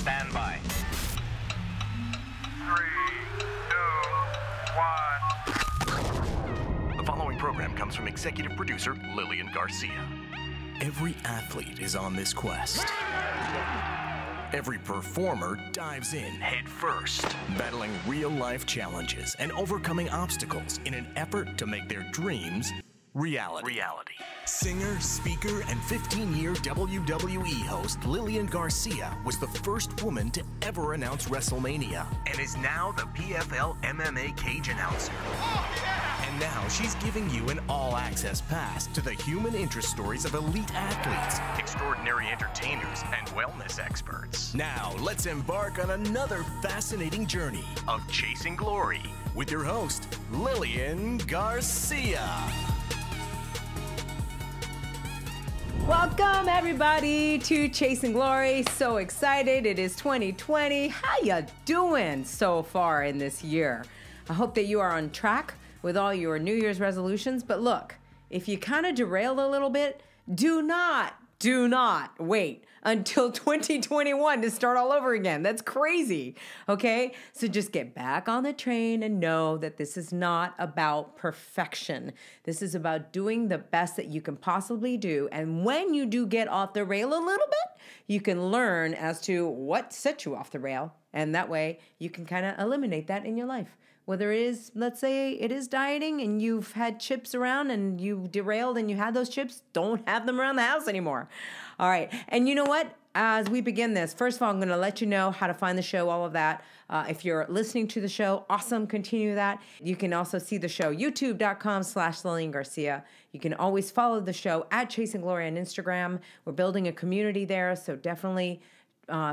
stand by. 3, 2, 1. The following program comes from executive producer Lilian Garcia. Every athlete is on this quest. Every performer dives in head first, battling real-life challenges and overcoming obstacles in an effort to make their dreams reality. Singer, speaker, and 15-year WWE host Lilian Garcia was the first woman to ever announce WrestleMania and is now the PFL MMA cage announcer. And now she's giving you an all-access pass to the human interest stories of elite athletes, extraordinary entertainers, and wellness experts. Now, let's embark on another fascinating journey of chasing glory with your host, Lilian Garcia. Welcome everybody to Chasing Glory. So excited. It is 2020. How ya doing so far in this year? I hope that you are on track with all your New Year's resolutions. But look, if you kind of derailed a little bit, do not wait until 2021 to start all over again. That's crazy, okay? So just get back on the train and know that this is not about perfection. This is about doing the best that you can possibly do. And when you do get off the rail a little bit, you can learn as to what set you off the rail. And that way you can kind of eliminate that in your life. Whether it is, let's say it is dieting and you've had chips around and you derailed and you had those chips, don't have them around the house anymore. All right. And you know what? As we begin this, first of all, I'm going to let you know how to find the show, all of that. If you're listening to the show, awesome. Continue that. You can also see the show, youtube.com/Lilian Garcia. You can always follow the show at Chasing Glory on Instagram. We're building a community there. So definitely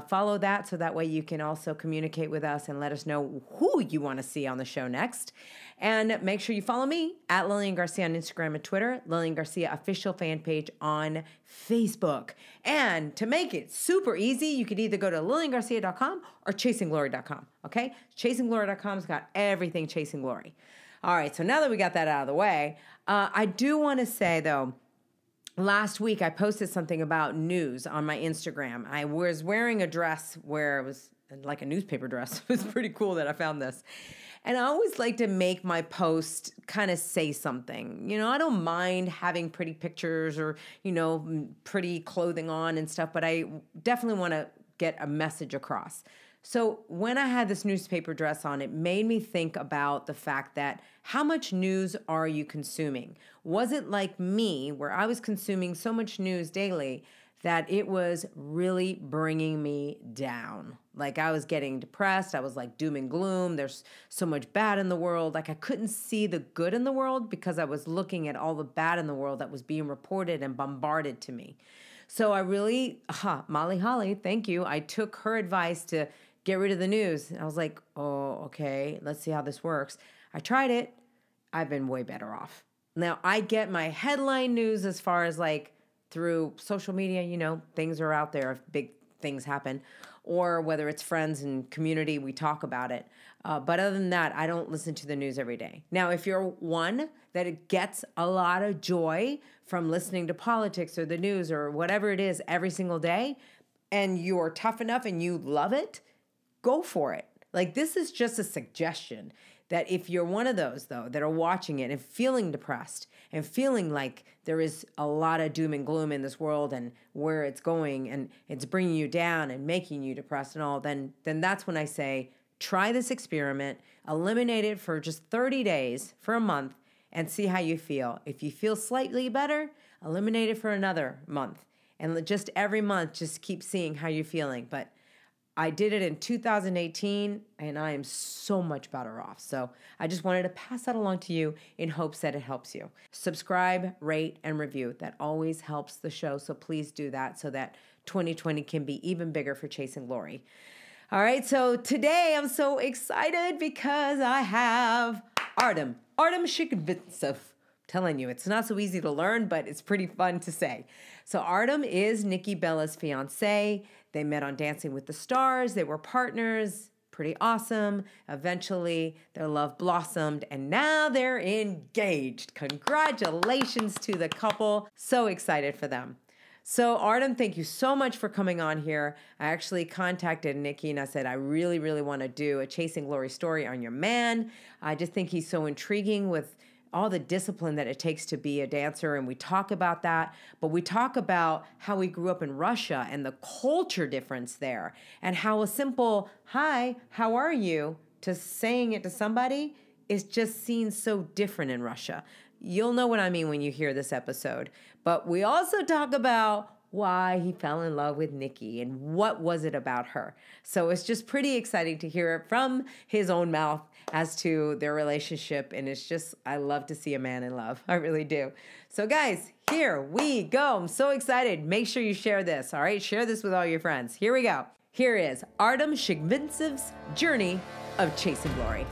follow that so that way you can also communicate with us and let us know who you want to see on the show next. And make sure you follow me at Lilian Garcia on Instagram and Twitter, Lilian Garcia official fan page on Facebook. And to make it super easy, you could either go to liliangarcia.com or chasingglory.com. Okay? Chasingglory.com's got everything Chasing Glory. All right, so now that we got that out of the way, I do want to say though, last week, I posted something about news on my Instagram. I was wearing a dress where it was like a newspaper dress. It was pretty cool that I found this. And I always like to make my post kind of say something. You know, I don't mind having pretty pictures or, you know, pretty clothing on and stuff, but I definitely want to get a message across. So when I had this newspaper dress on, it made me think about the fact that how much news are you consuming? Was it like me, where I was consuming so much news daily that it was really bringing me down? Like I was getting depressed. I was like doom and gloom. There's so much bad in the world. Like I couldn't see the good in the world because I was looking at all the bad in the world that was being reported and bombarded to me. So I really, Molly Holly, thank you. I took her advice to get rid of the news. I was like, oh, okay, let's see how this works. I tried it. I've been way better off. Now, I get my headline news as far as like through social media, you know, things are out there if big things happen, or whether it's friends and community, we talk about it. But other than that, I don't listen to the news every day. Now, if you're one that it gets a lot of joy from listening to politics or the news or whatever it is every single day, and you're tough enough and you love it, go for it. Like this is just a suggestion that if you're one of those though that are watching it and feeling depressed and feeling like there is a lot of doom and gloom in this world and where it's going and it's bringing you down and making you depressed and all, then that's when I say try this experiment, eliminate it for just 30 days, for a month, and see how you feel. If you feel slightly better, eliminate it for another month. And just every month, just keep seeing how you're feeling. But I did it in 2018, and I am so much better off. So I just wanted to pass that along to you in hopes that it helps you. Subscribe, rate, and review. That always helps the show, so please do that so that 2020 can be even bigger for Chasing Glory. All right, so today I'm so excited because I have Artem Chigvintsev. Telling you, it's not so easy to learn, but it's pretty fun to say. So Artem is Nikki Bella's fiancé. They met on Dancing with the Stars. They were partners. Pretty awesome. Eventually, their love blossomed, and now they're engaged. Congratulations to the couple. So excited for them. So, Artem, thank you so much for coming on here. I actually contacted Nikki and I said, I really, really want to do a Chasing Glory story on your man. I just think he's so intriguing with all the discipline that it takes to be a dancer. And we talk about that, but we talk about how he grew up in Russia and the culture difference there and how a simple, hi, how are you, to saying it to somebody is just seen so different in Russia. You'll know what I mean when you hear this episode. But we also talk about why he fell in love with Nikki and what was it about her. So it's just pretty exciting to hear it from his own mouth as to their relationship. And it's just, I love to see a man in love. I really do. So guys, here we go. I'm so excited. Make sure you share this, all right? Share this with all your friends. Here we go. Here is Artem Chigvintsev's journey of Chasing Glory.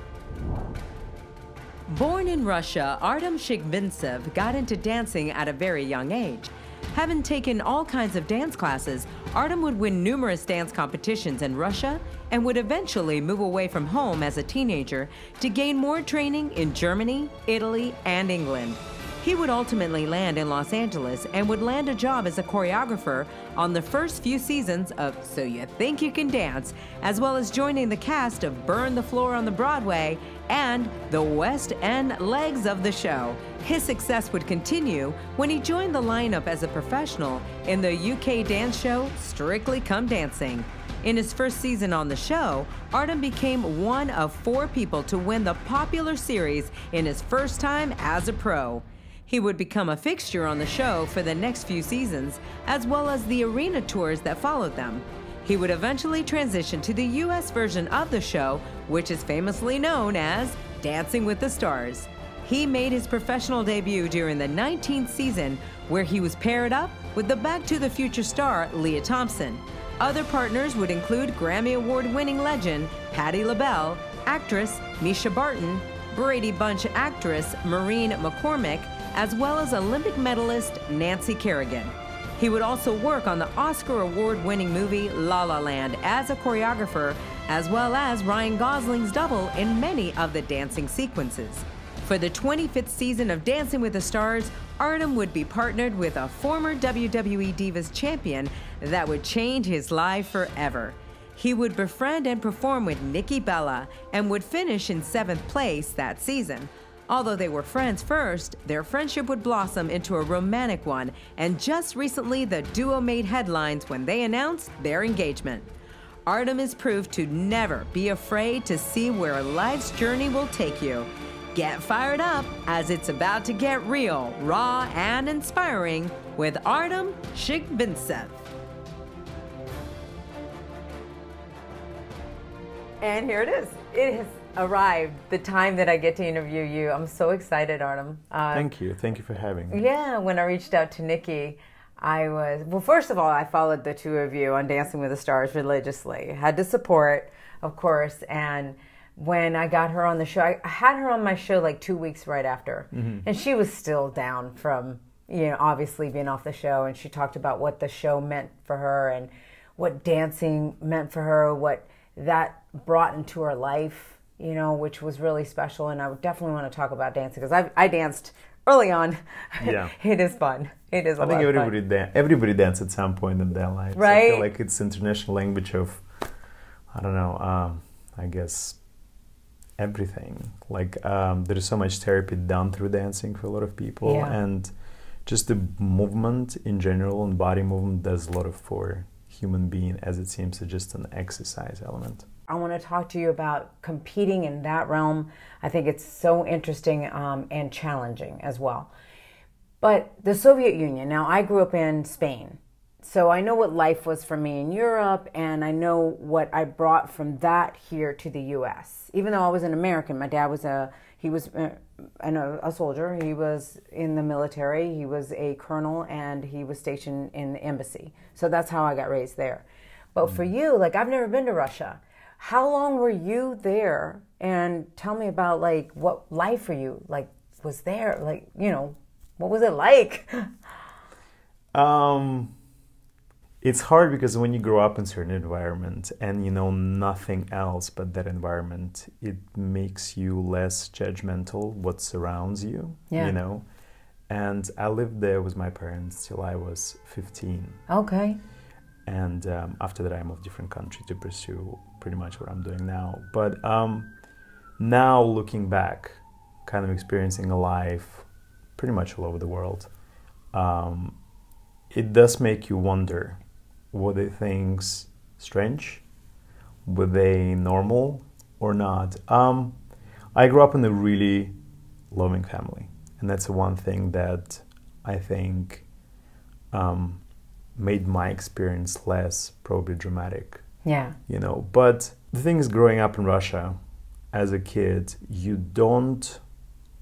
Born in Russia, Artem Chigvintsev got into dancing at a very young age. Having taken all kinds of dance classes, Artem would win numerous dance competitions in Russia and would eventually move away from home as a teenager to gain more training in Germany, Italy, and England. He would ultimately land in Los Angeles and would land a job as a choreographer on the first few seasons of So You Think You Can Dance, as well as joining the cast of Burn the Floor on the Broadway and the West End legs of the show. His success would continue when he joined the lineup as a professional in the UK dance show Strictly Come Dancing. In his first season on the show, Artem became one of 4 people to win the popular series in his first time as a pro. He would become a fixture on the show for the next few seasons, as well as the arena tours that followed them. He would eventually transition to the US version of the show, which is famously known as Dancing with the Stars. He made his professional debut during the 19th season, where he was paired up with the Back to the Future star Leah Thompson. Other partners would include Grammy Award-winning legend Patti LaBelle, actress Mischa Barton, Brady Bunch actress Maureen McCormick, as well as Olympic medalist Nancy Kerrigan. He would also work on the Oscar award-winning movie La La Land as a choreographer, as well as Ryan Gosling's double in many of the dancing sequences. For the 25th season of Dancing with the Stars, Artem would be partnered with a former WWE Divas champion that would change his life forever. He would befriend and perform with Nikki Bella and would finish in 7th place that season. Although they were friends first, their friendship would blossom into a romantic one, and just recently the duo made headlines when they announced their engagement. Artem is proved to never be afraid to see where life's journey will take you. Get fired up as it's about to get real, raw, and inspiring with Artem Chigvintsev. And here it is. It has arrived, the time that I get to interview you. I'm so excited, Artem. Thank you. Thank you for having me. Yeah, when I reached out to Nikki, well, first of all, I followed the two of you on Dancing with the Stars religiously. Had to support, of course, and when I got her on the show, I had her on my show like 2 weeks right after, and she was still down from, obviously being off the show, and she talked about what the show meant for her and what dancing meant for her, what that brought into her life, which was really special. And I would definitely want to talk about dancing because I danced early on. Yeah. It is fun. It is a lot of fun. Everybody dances at some point in their lives. Right? I feel like it's international language of, I guess, everything. Like there is so much therapy done through dancing for a lot of people. Yeah. And just the movement in general and body movement does a lot for human being, as it seems to just an exercise element. I want to talk to you about competing in that realm. I think it's so interesting and challenging as well. But the Soviet Union, now I grew up in Spain, so I know what life was for me in Europe, and I know what I brought from that here to the U.S. Even though I was an American, my dad was a soldier. He was in the military. He was a colonel, and he was stationed in the embassy. So that's how I got raised there. But for you, I've never been to Russia. How long were you there? And tell me about what life for you was there. What was it like? It's hard because when you grow up in a certain environment and you know nothing else but that environment, it makes you less judgmental what surrounds you, Yeah. And I lived there with my parents till I was 15. Okay. And after that, I moved to a different country to pursue pretty much what I'm doing now. But now looking back, kind of experiencing a life pretty much all over the world, it does make you wonder, were they things strange? Were they normal or not? I grew up in a really loving family. And that's the one thing that I think made my experience less probably dramatic. Yeah. You know, but the thing is, growing up in Russia as a kid, you don't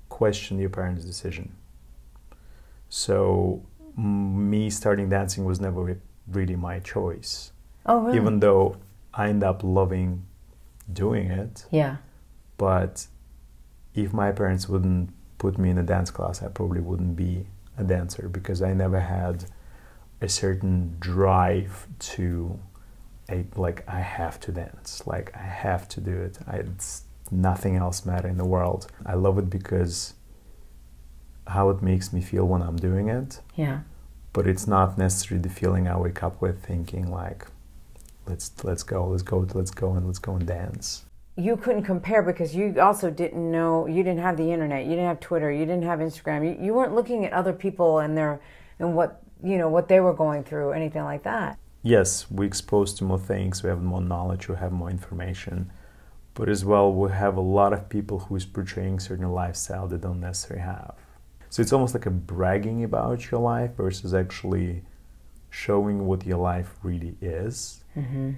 question your parents' decision. So me starting dancing was never really my choice. Oh, really? Even though I ended up loving doing it. Yeah. But if my parents wouldn't put me in a dance class, I probably wouldn't be a dancer, because I never had a certain drive to, I have to dance, like I have to do it. It's nothing else matter in the world. I love it because how it makes me feel when I'm doing it. Yeah. But it's not necessarily the feeling I wake up with thinking like, let's go and dance. You couldn't compare because you also didn't know, you didn't have the internet, you didn't have Twitter, you didn't have Instagram, you weren't looking at other people and what, you know, what they were going through, anything like that. Yes, we're exposed to more things, we have more knowledge, we have more information, but as well we have a lot of people who's portraying certain lifestyle they don't necessarily have. So it's almost like a bragging about your life versus actually showing what your life really is. Mm-hmm.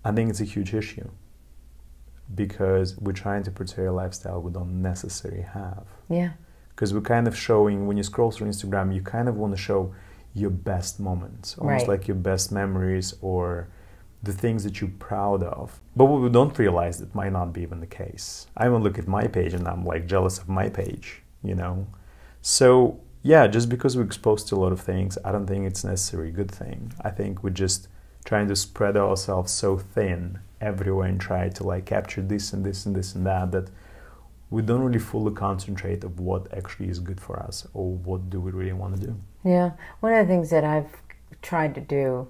I think it's a huge issue, because we're trying to portray a lifestyle we don't necessarily have. Yeah. Because we're kind of showing, when you scroll through Instagram, you kind of want to show your best moments, almost like your best memories or the things that you're proud of. But what we don't realize, that might not be even the case. I will look at my page and I'm like jealous of my page, you know? So yeah, just because we're exposed to a lot of things, I don't think it's necessarily a good thing. I think we're just trying to spread ourselves so thin everywhere and try to like capture this and this and this and that we don't really fully concentrate of what actually is good for us or what do we really want to do. Yeah, one of the things that I've tried to do,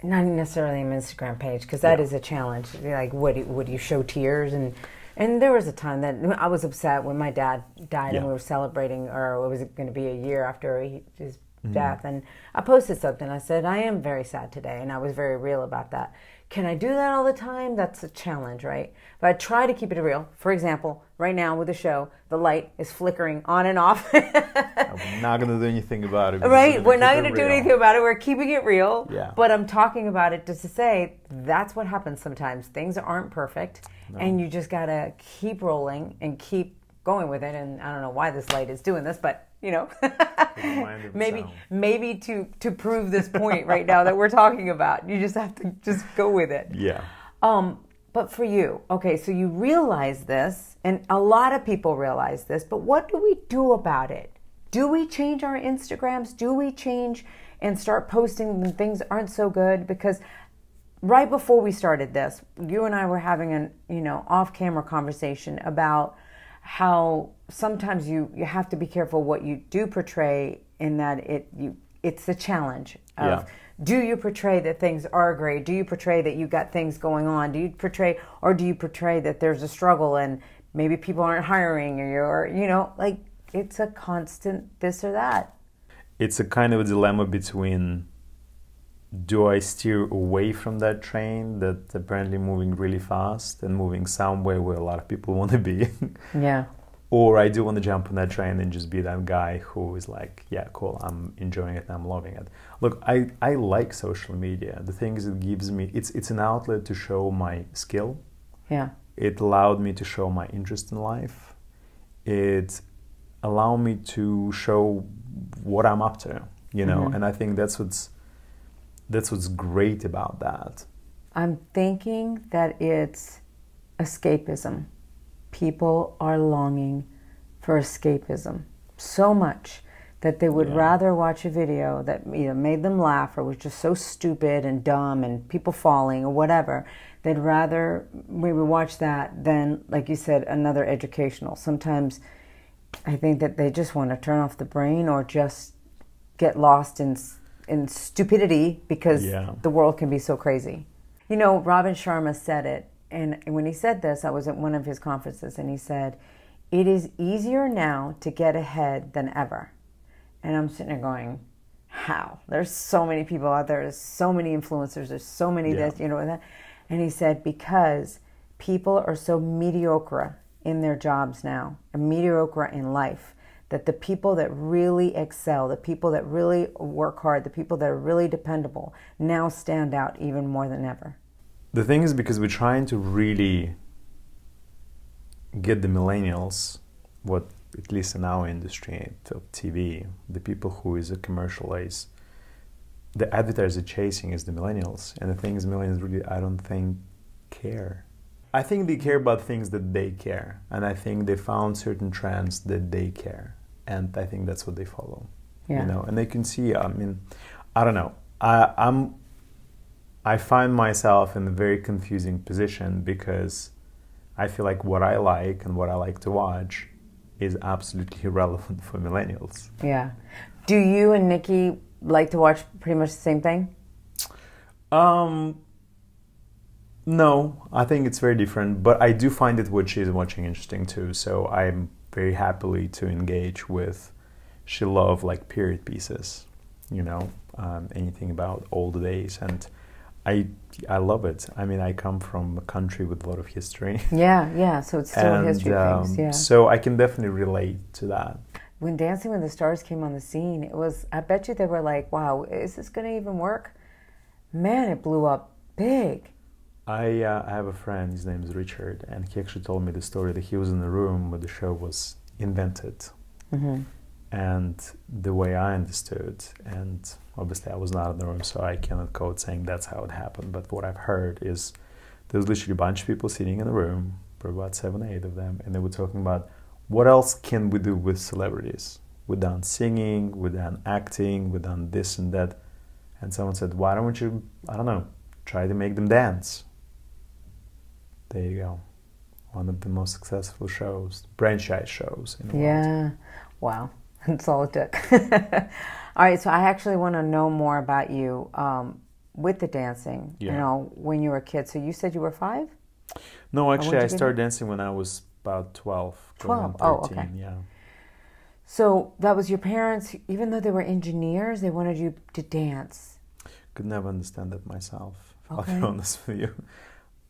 not necessarily an Instagram page, because that is a challenge. Like, would you show tears? And there was a time that I was upset when my dad died and we were celebrating, or it was going to be a year after his death, and I posted something. I said, I am very sad today, and I was very real about that. Can I do that all the time? That's a challenge, right? But I try to keep it real. For example, right now with the show, the light is flickering on and off. We're not going to do anything about it. Right? We're not going to do anything about it. We're keeping it real. Yeah. But I'm talking about it just to say that's what happens sometimes. Things aren't perfect, and you just got to keep rolling and keep going with it. And I don't know why this light is doing this, but you know, maybe to prove this point right now that we're talking about, you just have to just go with it. Yeah. But for you, okay, so you realize this, and a lot of people realize this, but what do we do about it? Do we change our Instagrams? Do we change and start posting when things aren't so good? Because right before we started this, you and I were having an off-camera conversation about how sometimes you have to be careful what you do portray, in that it's the challenge of do you portray that things are great? Do you portray that you got things going on? Do you portray that there's a struggle and maybe people aren't hiring, or like it's a constant this or that. It's a kind of a dilemma between, do I steer away from that train that's apparently moving really fast and moving somewhere where a lot of people want to be? Yeah. Or I do want to jump on that train and just be that guy who is like, yeah, cool, I'm enjoying it and I'm loving it. Look, I like social media. The thing is, it gives me, it's an outlet to show my skill. Yeah. It allowed me to show my interest in life. It allowed me to show what I'm up to, and I think that's what's great about that. I'm thinking that it's escapism. People are longing for escapism so much that they would rather watch a video that either made them laugh or was just so stupid and dumb and people falling or whatever. They'd rather maybe watch that than, like you said, another educational. Sometimes I think that they just want to turn off the brain or just get lost in stupidity because the world can be so crazy. You know, Robin Sharma said it, and when he said this, I was at one of his conferences, and he said, "It is easier now to get ahead than ever." And I'm sitting there going, how? There's so many people out there, there's so many influencers, there's so many this, you know, that. And he said, because people are so mediocre in their jobs now, and mediocre in life, that the people that really excel, the people that really work hard, the people that are really dependable, now stand out even more than ever. The thing is, because we're trying to really get the millennials, what at least in our industry of TV, the people who is a commercialize, the advertiser chasing is the millennials. And the thing is, millennials really, I don't think, care. I think they care about things that they care. And I think they found certain trends that they care. And I think that's what they follow. Yeah. You know, and they can see, I mean, I don't know. I find myself in a very confusing position because I feel like what I like and what I like to watch is absolutely irrelevant for millennials. Yeah. Do you and Nikki like to watch pretty much the same thing? No, I think it's very different, but I do find it what she's watching interesting too. So I'm very happily to engage with, she loves like period pieces, you know, anything about old days, and I love it. I mean, I come from a country with a lot of history. Yeah, so it's still a history of things, yeah. So I can definitely relate to that. When Dancing with the Stars came on the scene, it was, I bet you they were like, wow, is this going to even work? Man, it blew up big. I have a friend, his name is Richard, and he actually told me the story that he was in the room where the show was invented. Mm-hmm. And the way I understood, and obviously I was not in the room, so I cannot quote saying that's how it happened, but what I've heard is there was literally a bunch of people sitting in the room, for about 7 or 8 of them, and they were talking about what else can we do with celebrities? We've done singing, we've done acting, we've done this and that. And someone said, why don't you, I don't know, try to make them dance? There you go. One of the most successful shows, franchise shows in the world. Yeah, wow. That's all it took. All right, so I actually want to know more about you with the dancing, you know, when you were a kid. So you said you were 5? No, actually, I started dancing when I was about 12. 12, 13, oh, okay. Yeah. So that was your parents, even though they were engineers, they wanted you to dance? Could never understand that myself, I'll be honest with you.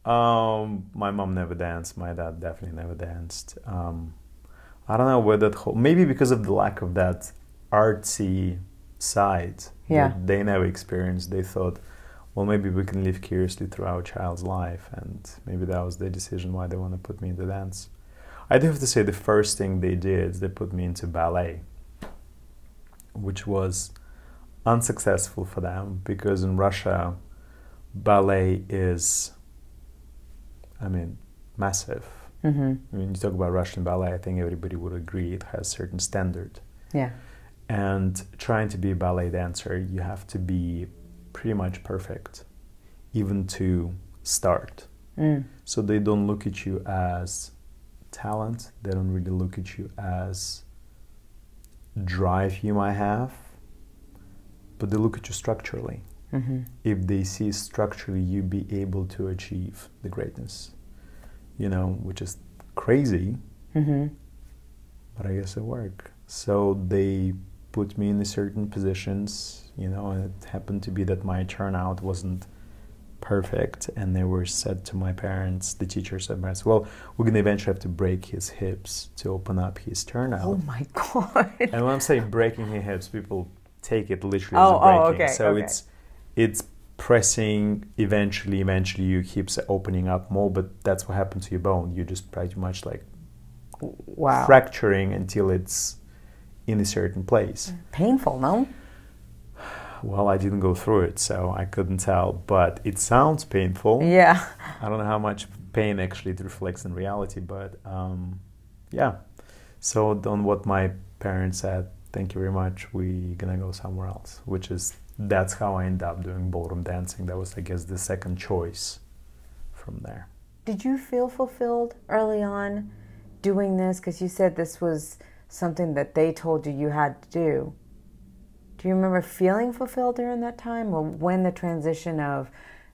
My mom never danced, my dad definitely never danced. I don't know where that whole, maybe because of the lack of that artsy side that they never experienced. They thought, well, maybe we can live curiously through our child's life, and maybe that was their decision why they want to put me into dance. I do have to say the first thing they did, they put me into ballet, which was unsuccessful for them because in Russia, ballet is, I mean, massive. Mm-hmm. When you talk about Russian ballet, I think everybody would agree it has a certain standard. Yeah. And trying to be a ballet dancer, you have to be pretty much perfect, even to start. So they don't look at you as talent. They don't really look at you as drive you might have, but they look at you structurally. Mm-hmm. If they see structurally you be able to achieve the greatness, you know, which is crazy, but I guess it worked. So they put me in certain positions, you know, and it happened to be that my turnout wasn't perfect, and they were said to my parents, the teacher said to my parents, well, we're going to eventually have to break his hips to open up his turnout. Oh my God. And when I'm saying breaking his hips, people take it literally as a breaking. Okay, so it's pressing, eventually your hips are opening up more, but that's what happened to your bone. You're just pretty much like fracturing until it's in a certain place. Painful, no? Well, I didn't go through it, so I couldn't tell, but it sounds painful. Yeah. I don't know how much pain actually it reflects in reality, but yeah. So on what my parents said, thank you very much, we're gonna go somewhere else, that's how I ended up doing ballroom dancing. That was, I guess, the second choice from there. Did you feel fulfilled early on doing this? Because you said this was something that they told you had to do, do you remember feeling fulfilled during that time, or when the transition of,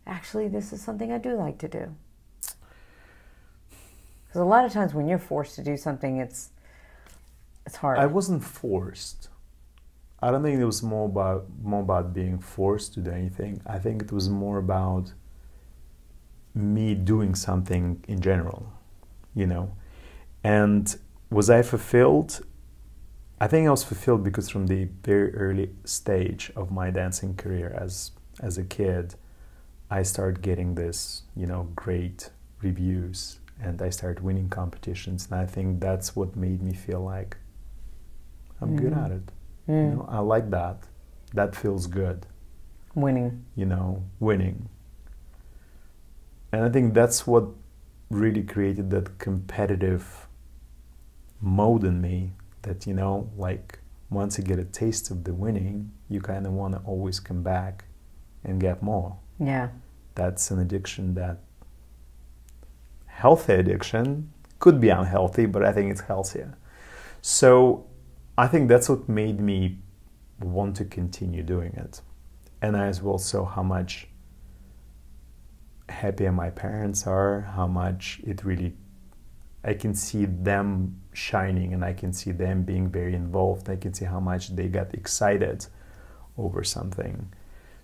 actually, this is something I do like to do? Because a lot of times when you're forced to do something, it's hard. I wasn't forced. I don't think it was more about being forced to do anything. I think it was more about me doing something in general, you know. And was I fulfilled? I think I was fulfilled because from the very early stage of my dancing career as a kid, I started getting this, you know, great reviews, and I started winning competitions, and I think that's what made me feel like I'm good at it. You know, I like that. That feels good. Winning. You know, winning. And I think that's what really created that competitive mode in me, that, you know, like once you get a taste of the winning, you kind of want to always come back and get more. Yeah. That's an addiction that, healthy addiction, could be unhealthy, but I think it's healthier. So I think that's what made me want to continue doing it. And I as well saw how much happier my parents are, how much it really, I can see them shining, and I can see them being very involved. I can see how much they got excited over something.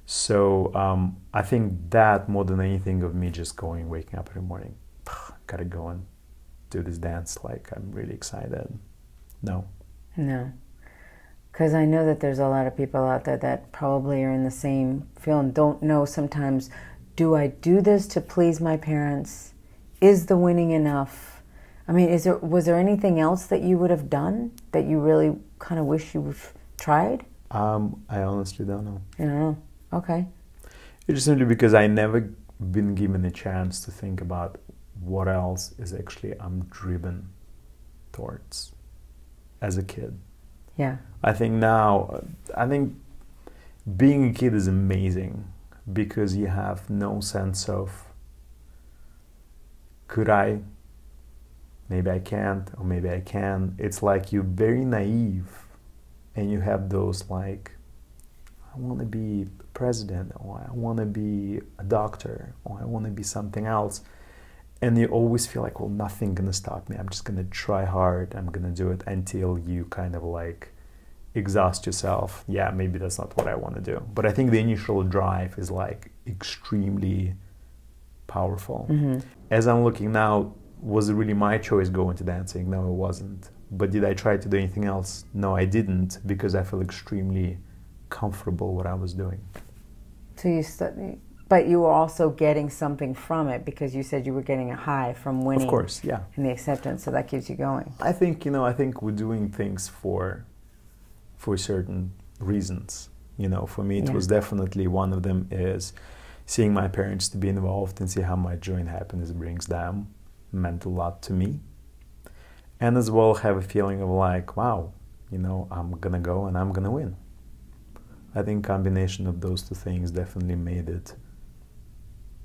So I think that more than anything of me just waking up every morning, gotta go and do this dance, like I'm really excited. No. Because I know that there's a lot of people out there that probably are in the same field and don't know sometimes, do I do this to please my parents? Is the winning enough? I mean, was there anything else that you would have done that you really kind of wish you tried? I honestly don't know. You don't know? Okay. It's just simply because I never been given a chance to think about what else is actually I'm driven towards as a kid. Yeah. I think being a kid is amazing because you have no sense of, could I? Maybe I can't, or maybe I can. It's like you're very naive, and you have those like, I want to be president, or I want to be a doctor, or I want to be something else. And you always feel like, well, nothing's going to stop me. I'm just going to try hard. I'm going to do it until you kind of like exhaust yourself. Yeah, maybe that's not what I want to do. But I think the initial drive is like extremely powerful. Mm-hmm. As I'm looking now, was it really my choice going to dancing? No, it wasn't. But did I try to do anything else? No, I didn't, because I felt extremely comfortable what I was doing. So you studied, but you were also getting something from it, because you said you were getting a high from winning. Of course, yeah. And the acceptance, so that keeps you going. I think we're doing things for certain reasons. For me, it was definitely one of them is seeing my parents to be involved and see how much joy and happiness brings them meant a lot to me. And as well have a feeling of like, wow, I'm gonna go and I'm gonna win. I think combination of those two things definitely made it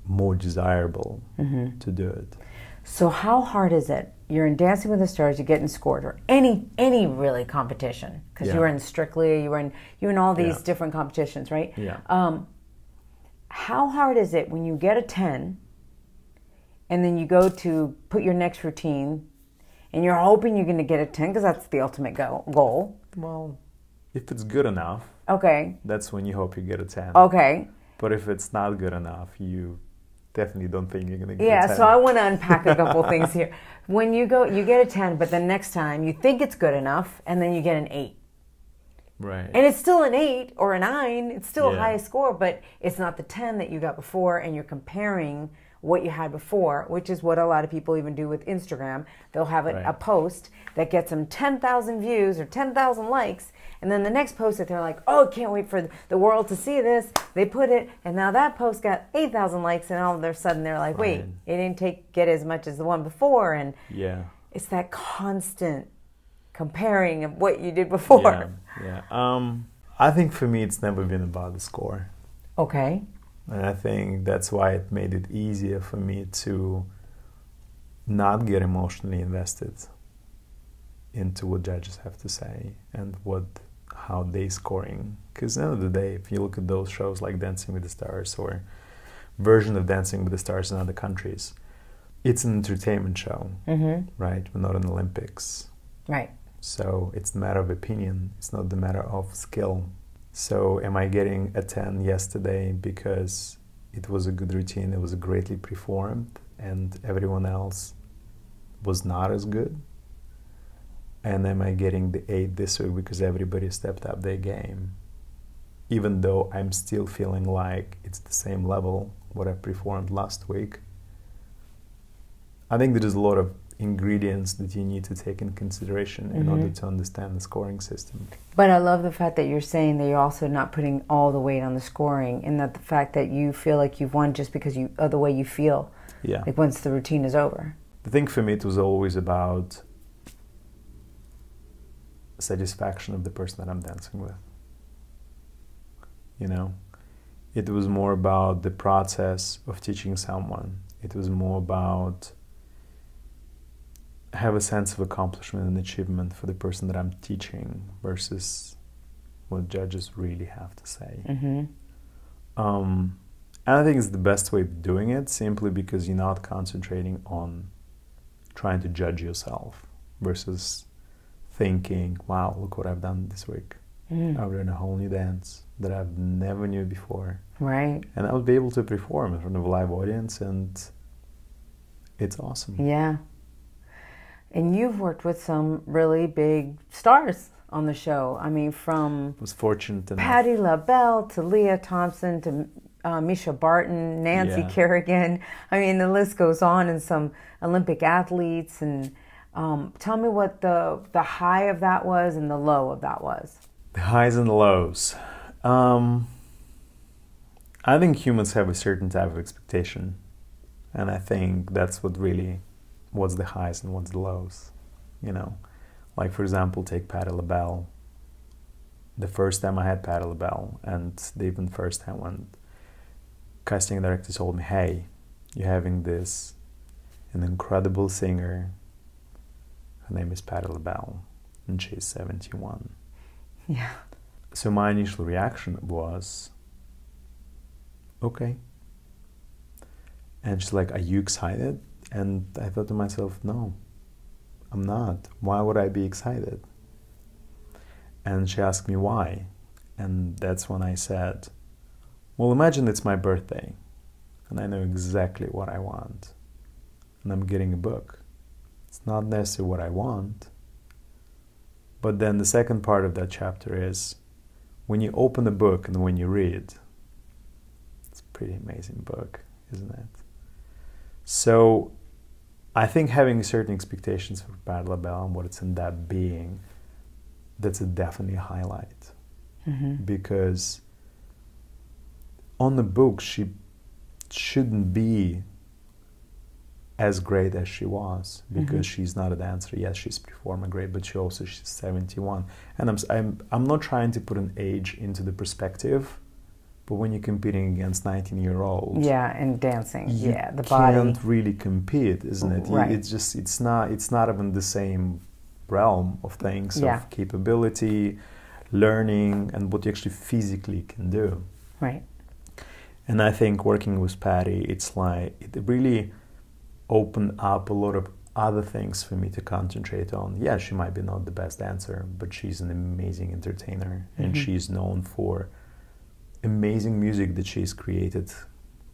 more desirable to do it. So how hard is it? You're in Dancing with the Stars, you're getting scored, or any really competition, because you were in Strictly, you were in all these different competitions, right? Yeah. How hard is it when you get a 10 and then you go to put your next routine and you're hoping you're going to get a 10 because that's the ultimate goal? Well, if it's good enough, okay, that's when you hope you get a 10. Okay. But if it's not good enough, you definitely don't think you're going to get a 10. Yeah, so I want to unpack a couple things here. When you get a 10, but the next time you think it's good enough, and then you get an 8. Right. And it's still an 8 or a 9. It's still a high score, but it's not the 10 that you got before, and you're comparing what you had before, which is what a lot of people even do with Instagram. They'll have a post that gets them 10,000 views or 10,000 likes, and then the next post that they're like, oh, can't wait for the world to see this. They put it, and now that post got 8,000 likes, and all of a sudden they're like, wait, it didn't get as much as the one before, and it's that constant comparing of what you did before. Yeah. I think for me, it's never been about the score. Okay. And I think that's why it made it easier for me to not get emotionally invested into what judges have to say and how they scoring. Because at the end of the day, if you look at those shows like Dancing with the Stars or version of Dancing with the Stars in other countries, it's an entertainment show, right? We're not an Olympics. Right. So it's a matter of opinion. It's not the matter of skill. So am I getting a 10 yesterday because it was a good routine, it was greatly performed, and everyone else was not as good? And am I getting the 8 this week because everybody stepped up their game? Even though I'm still feeling like it's the same level what I performed last week. I think there is a lot of ingredients that you need to take in consideration in order to understand the scoring system. But I love the fact that you're saying that you're also not putting all the weight on the scoring, and that the fact that you feel like you've won just because of the way you feel. Yeah. Like once the routine is over. The thing for me, it was always about satisfaction of the person that I'm dancing with. You know, it was more about the process of teaching someone. It was more about have a sense of accomplishment and achievement for the person that I'm teaching versus what judges really have to say. And I think it's the best way of doing it, simply because you're not concentrating on trying to judge yourself versus thinking, wow, look what I've done this week. I've learned a whole new dance that I've never knew before. Right. And I would be able to perform in front of a live audience, and it's awesome. Yeah. And you've worked with some really big stars on the show. I mean, from I was fortunate enough. Patti LaBelle to Leah Thompson to Mischa Barton, Nancy Kerrigan. I mean, the list goes on, and some Olympic athletes. And tell me what the high of that was and the low of that was. The highs and the lows. I think humans have a certain type of expectation, and I think that's what's the highs and what's the lows. You know, like for example, take Patti LaBelle. The first time I had Patti LaBelle, and even first time when casting director told me, "Hey, you're having an incredible singer. Her name is Patti LaBelle, and she's 71." Yeah. So my initial reaction was, okay. And she's like, are you excited? And I thought to myself, no, I'm not. Why would I be excited? And she asked me why. And that's when I said, well, imagine it's my birthday and I know exactly what I want. And I'm getting a book. It's not necessarily what I want. But then the second part of that chapter is when you open the book and when you read, it's a pretty amazing book, isn't it? So I think having certain expectations for Patti LaBelle and what it's in that being, that's definitely a highlight. Because on the book, she shouldn't be as great as she was, because she's not a dancer. Yes, she's performing great, but she's 71. And I'm not trying to put an age into the perspective, but when you're competing against 19-year-olds, and dancing, the body, you can't really compete, isn't it? Right. It's not even the same realm of things of capability, learning, and what you actually physically can do. Right. And I think working with Patti, it's like it really opened up a lot of other things for me to concentrate on. Yeah, she might be not the best dancer, but she's an amazing entertainer, and she's known for amazing music that she's created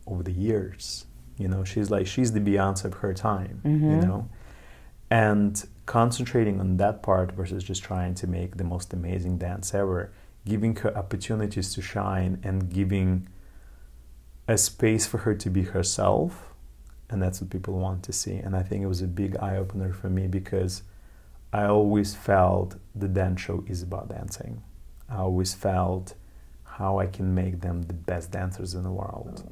over the years. You know, she's the Beyonce of her time, you know? And concentrating on that part versus just trying to make the most amazing dance ever, giving her opportunities to shine and giving a space for her to be herself. And that's what people want to see. And I think it was a big eye-opener for me, because I always felt the dance show is about dancing. I always felt how I can make them the best dancers in the world.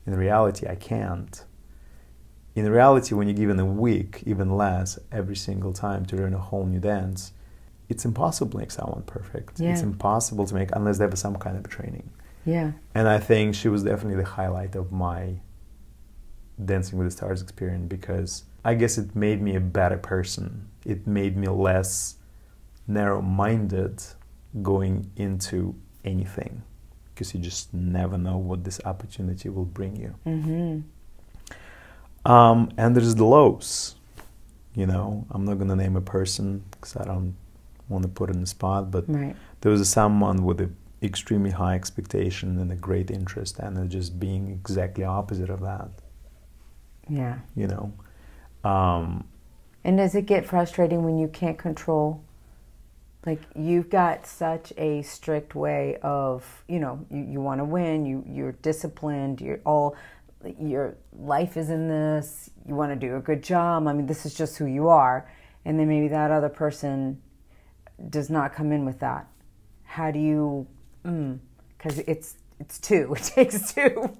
In reality, I can't. In reality, when you're given a week, even less, every single time to learn a whole new dance, it's impossible to make someone perfect. Yeah. It's impossible to make unless they have some kind of training. Yeah. And I think she was definitely the highlight of my Dancing with the Stars experience because I guess it made me a better person. It made me less narrow-minded going into anything because you just never know what this opportunity will bring you. Mm-hmm. And there's the lows. You know, I'm not going to name a person because I don't want to put it in the spot, but Right. there was someone with an extremely high expectation and a great interest, and it just being exactly opposite of that. Yeah. You know. And does it get frustrating when you can't control? Like, you've got such a strict way of, you know, you want to win, you're disciplined, your life is in this, you want to do a good job. I mean, this is just who you are. And then maybe that other person does not come in with that. How do you, because it's two, it takes two.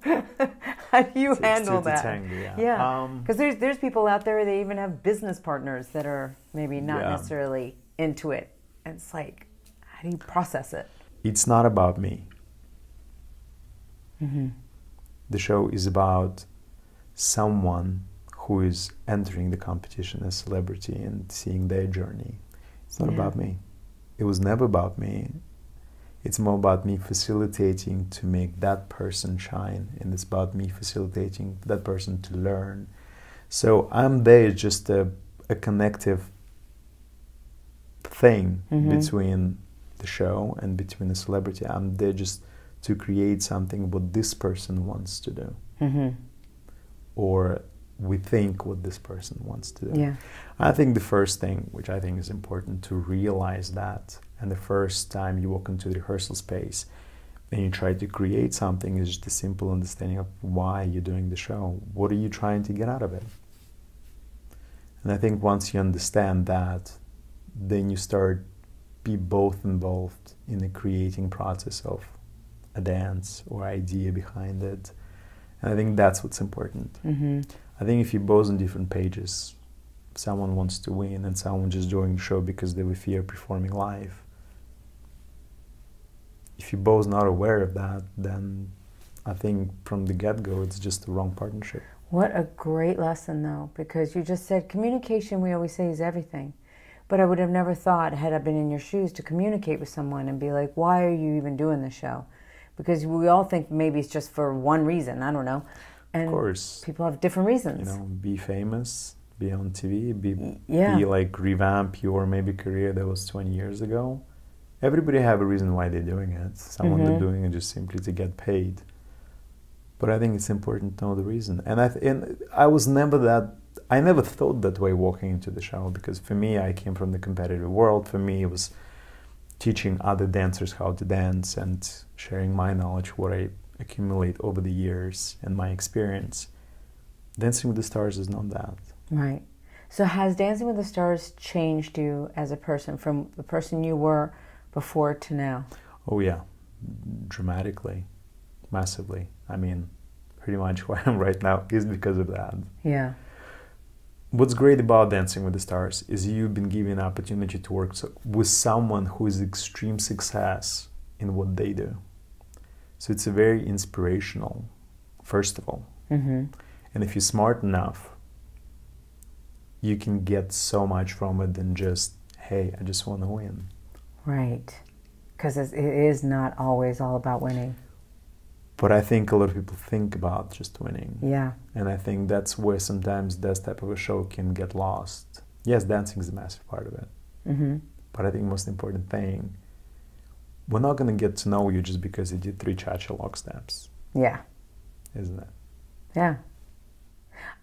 How do you handle that? Tango, yeah. Yeah, because there's people out there, they even have business partners that are maybe not necessarily into it. And it's like, how do you process it? It's not about me. Mm-hmm. The show is about someone who is entering the competition as a celebrity and seeing their journey. It's not about me. It was never about me. It's more about me facilitating to make that person shine, and it's about me facilitating that person to learn. So I'm there just a connective thing between the show and between the celebrity. I'm there just to create something what this person wants to do, or we think what this person wants to do. Yeah. I think the first thing, which I think is important to realize that, and the first time you walk into the rehearsal space and you try to create something, is just a simple understanding of why you're doing the show. What are you trying to get out of it? And I think once you understand that, then you start be both involved in the creating process of a dance or idea behind it. And I think that's what's important. I think if you're both on different pages, someone wants to win and someone just joining the show because they fear performing live. If you're both not aware of that, then I think from the get-go it's just the wrong partnership. What a great lesson, though, because you just said communication, we always say, is everything. But I would have never thought, had I been in your shoes, to communicate with someone and be like, why are you even doing this show? Because we all think maybe it's just for one reason, I don't know. And of course. People have different reasons. You know, be famous, be on TV, be like revamp your maybe career that was 20 years ago. Everybody have a reason why they're doing it. Someone they're doing it just simply to get paid. But I think it's important to know the reason. And I never thought that way walking into the show, because for me, I came from the competitive world. For me, it was teaching other dancers how to dance and sharing my knowledge, what I accumulate over the years and my experience. Dancing with the Stars is not that. Right. So has Dancing with the Stars changed you as a person from the person you were before to now? Oh yeah, dramatically, massively. I mean, pretty much who I am right now is because of that. Yeah. What's great about Dancing with the Stars is you've been given an opportunity to work with someone who is extreme success in what they do. So it's a very inspirational, first of all. And if you're smart enough, you can get so much from it than just, hey, I just want to win. Right. Because it is not always all about winning. But I think a lot of people think about just winning. Yeah. And I think that's where sometimes that type of a show can get lost. Yes, dancing is a massive part of it. But I think the most important thing, we're not going to get to know you just because you did 3 cha-cha lock steps. Yeah. Isn't it? Yeah.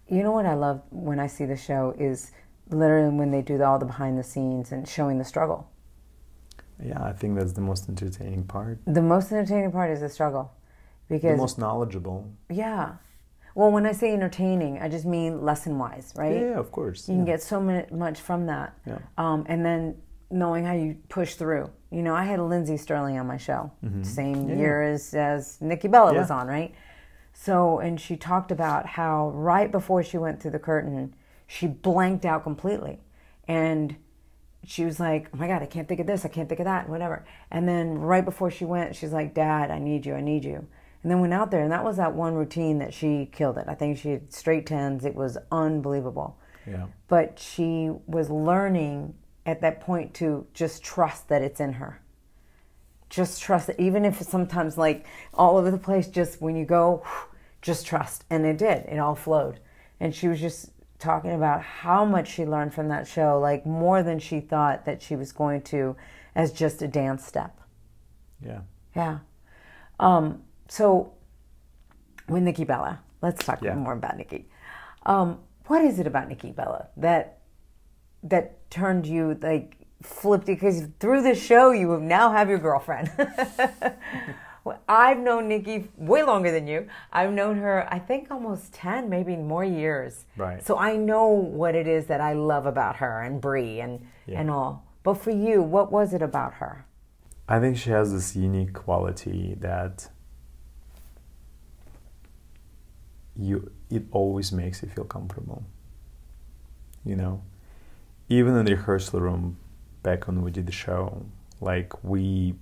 You know what I love when I see the show is literally when they do all the behind the scenes and showing the struggle. Yeah, I think that's the most entertaining part. The most entertaining part is the struggle. Because the most knowledgeable. Yeah. Well, when I say entertaining, I just mean lesson-wise, right? Yeah, of course. You can get so much from that. Yeah. And then knowing how you push through. You know, I had Lindsay Sterling on my show, same year as Nikki Bella was on, right? So, and she talked about how right before she went through the curtain, she blanked out completely. And she was like, oh my God, I can't think of this, I can't think of that, whatever. And then right before she went, she's like, Dad, I need you, I need you. and then went out there, and that was that one routine that she killed it. I think she had straight 10s. It was unbelievable. Yeah. But she was learning at that point to just trust that it's in her. Just trust that, even if it's sometimes like all over the place, just when you go, just trust. And it did. It all flowed. And she was just talking about how much she learned from that show, like more than she thought that she was going to, as just a dance step. Yeah. Yeah. So with Nikki Bella, let's talk more about Nikki. What is it about Nikki Bella that turned you, like, flipped it? Because through this show, you now have your girlfriend. Well, I've known Nikki way longer than you. I've known her, I think, almost 10, maybe more years. Right. So I know what it is that I love about her and Brie and all. But for you, what was it about her? I think she has this unique quality that it always makes you feel comfortable. You know, even in the rehearsal room back when we did the show, like, we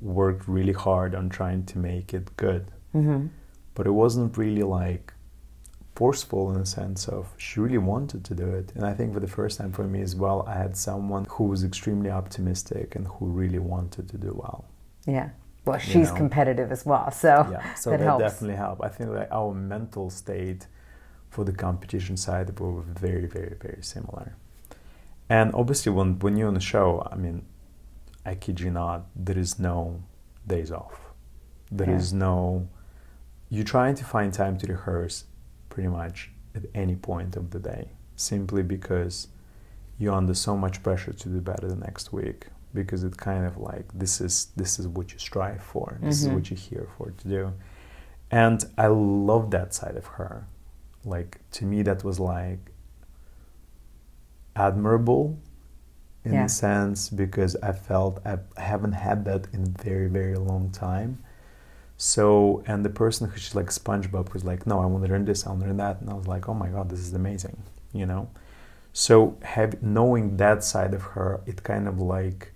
worked really hard on trying to make it good. Mm-hmm. But it wasn't really like forceful in the sense of she really wanted to do it. And I think for the first time for me as well, I had someone who was extremely optimistic and who really wanted to do well. Yeah. Well, she's competitive as well, so so that helps. Definitely helped. I think that our mental state for the competition side were very, very, very similar. And obviously when you're on the show, I mean, I kid you not, there is no days off. There is no... You're trying to find time to rehearse pretty much at any point of the day, simply because you're under so much pressure to do better the next week, because it's kind of like, this is what you strive for, this is what you're here for to do. And I love that side of her. Like, to me, that was like admirable in a sense, because I felt I haven't had that in a very, very long time. So, and the person who's like SpongeBob was like, no, I want to learn this, I want to learn that. And I was like, oh my God, this is amazing, you know? So knowing that side of her, it kind of like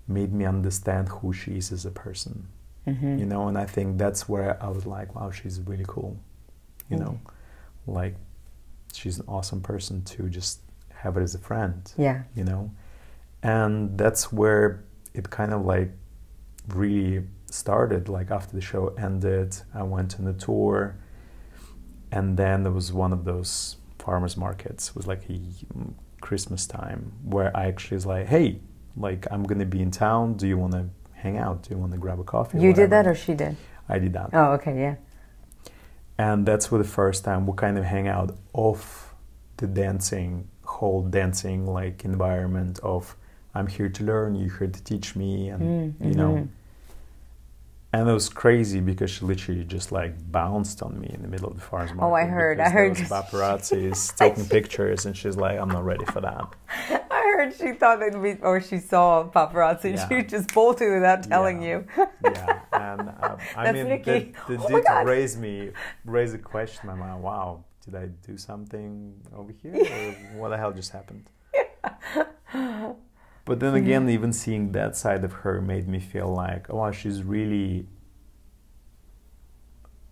made me understand who she is as a person, you know? And I think that's where I was like, wow, she's really cool, you know? Like, she's an awesome person to just have her as a friend, you know? And that's where it kind of like really started. Like, after the show ended, I went on a tour, and then there was one of those farmers markets. It was like a Christmas time where I actually was like, hey, like, I'm gonna be in town, do you want to hang out, do you want to grab a coffee? You did that, or she did? I did that. Oh, okay. Yeah. And that's for the first time we kind of hang out off the whole dancing like environment of, I'm here to learn, you're here to teach me, and you know. And it was crazy because she literally just like bounced on me in the middle of the farmers market. Oh, I heard. There was paparazzis taking pictures, and she's like, I'm not ready for that. I heard she thought that or she saw paparazzi. Yeah. She just bolted without telling you. Yeah, and I mean, Nikki. that did raise a question in my mind. Wow, did I do something over here, or what the hell just happened? But then again, even seeing that side of her made me feel like, oh, wow, she's really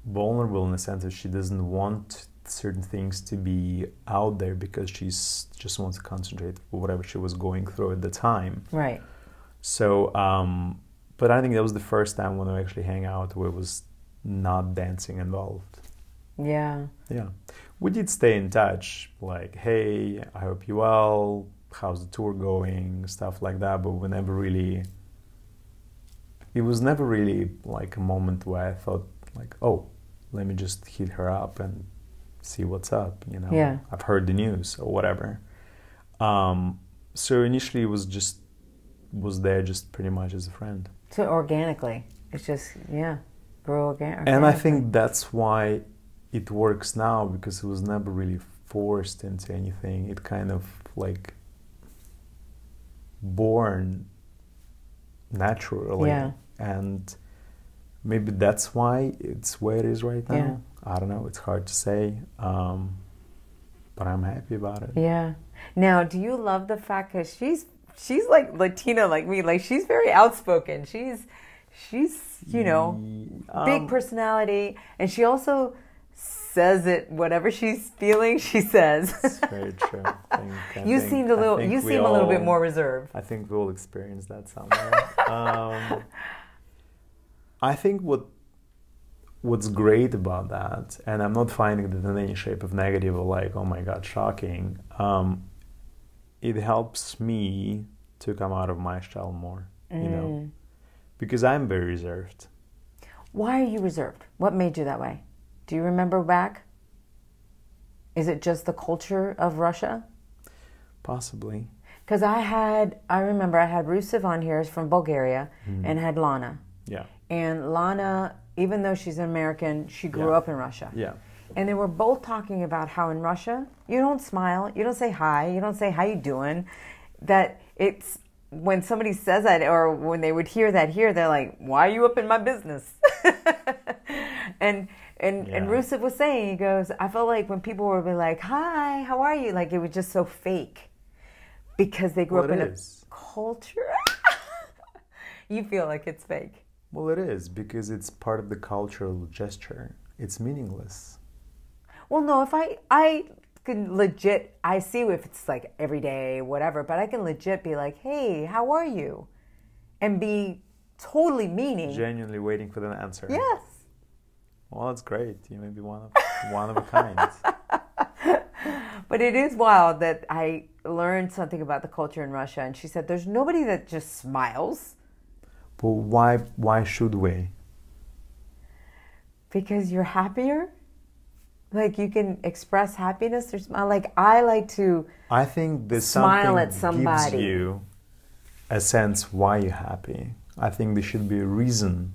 vulnerable in the sense that she doesn't want certain things to be out there because she's just wants to concentrate on whatever she was going through at the time. Right. So, but I think that was the first time when we actually hang out where it was not dancing involved. Yeah. Yeah. We did stay in touch, like, hey, I hope you're well, how's the tour going, stuff like that, but it was never really like a moment where I thought like, oh, let me just hit her up and see what's up, you know. Yeah. I've heard the news or whatever. So initially it was there just pretty much as a friend. So organically, it's just, grew organically. And I think that's why it works now, because it was never really forced into anything. It kind of like born naturally, and maybe that's why it's where it is right now. I don't know, it's hard to say, but I'm happy about it. Yeah. Now, do you love the fact that she's like Latina like me, like she's very outspoken, she's She's, you know, big personality, and she also says it, whatever she's feeling, she says. That's very true. You seem a little bit more reserved. I think we all experience that somewhere. I think what's great about that, and I'm not finding it in any shape of negative or like, oh my God, shocking. It helps me to come out of my shell more, you know, because I'm very reserved. Why are you reserved? What made you that way? Do you remember back? Is it just the culture of Russia? Possibly. Because I remember I had Rusev on here from Bulgaria and had Lana. Yeah. And Lana, even though she's an American, she grew up in Russia. Yeah. And they were both talking about how in Russia, you don't smile, you don't say hi, you don't say how you doing. That it's, when somebody says that, or when they would hear that here, they're like, why are you up in my business? And Rusev was saying, he goes, I felt like when people would be like, hi, how are you? Like, it was just so fake. Because they grew up in a culture. You feel like it's fake. Well, it is, because it's part of the cultural gesture. It's meaningless. Well, no, if I can legit, I see if it's like every day, whatever, but I can legit be like, hey, how are you? And be totally meaning. Genuinely waiting for the answer. Yes. Well, that's great. You may be one of a kind. But it is wild that I learned something about the culture in Russia, and she said there's nobody that just smiles. But why should we? Because you're happier. Like, you can express happiness or smile. Like, I like to I think there's smile something at somebody. Gives you a sense why you're happy. I think there should be a reason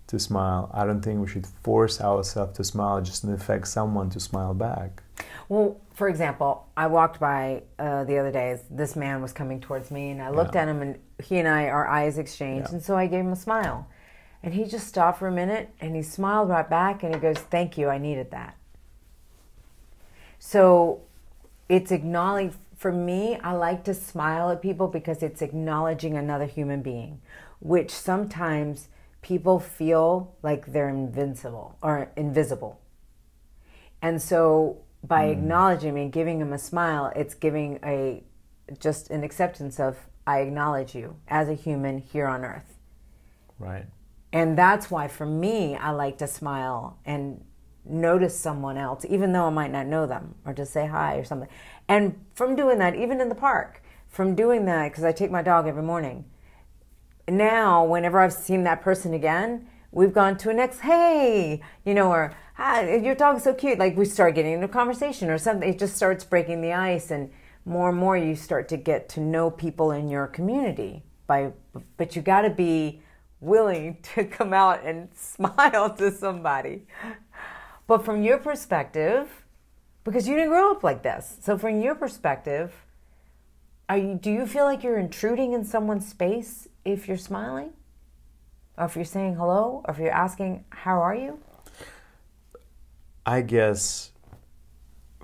to smile. I don't think we should force ourselves to smile just to affect someone to smile back. Well, for example, I walked by the other day. This man was coming towards me, and I looked at him, and he and our eyes exchanged, and so I gave him a smile. And he just stopped for a minute, and he smiled right back, and he goes, thank you, I needed that. So it's acknowledging, for me, I like to smile at people because it's acknowledging another human being, which sometimes people feel like they're invincible or invisible. And so by acknowledging me and giving them a smile, it's giving just an acceptance of, I acknowledge you as a human here on earth. Right. And that's why for me, I like to smile and notice someone else, even though I might not know them, or just say hi or something. And from doing that, even in the park, from doing that, because I take my dog every morning, now whenever I've seen that person again, we've gone to a next, hey, you know, or hi, your dog's so cute. Like, we start getting into a conversation or something. It just starts breaking the ice, and more you start to get to know people in your community. But you got to be willing to come out and smile to somebody. But from your perspective, because you didn't grow up like this, so from your perspective, do you feel like you're intruding in someone's space if you're smiling? Or if you're saying hello? Or if you're asking, how are you? I guess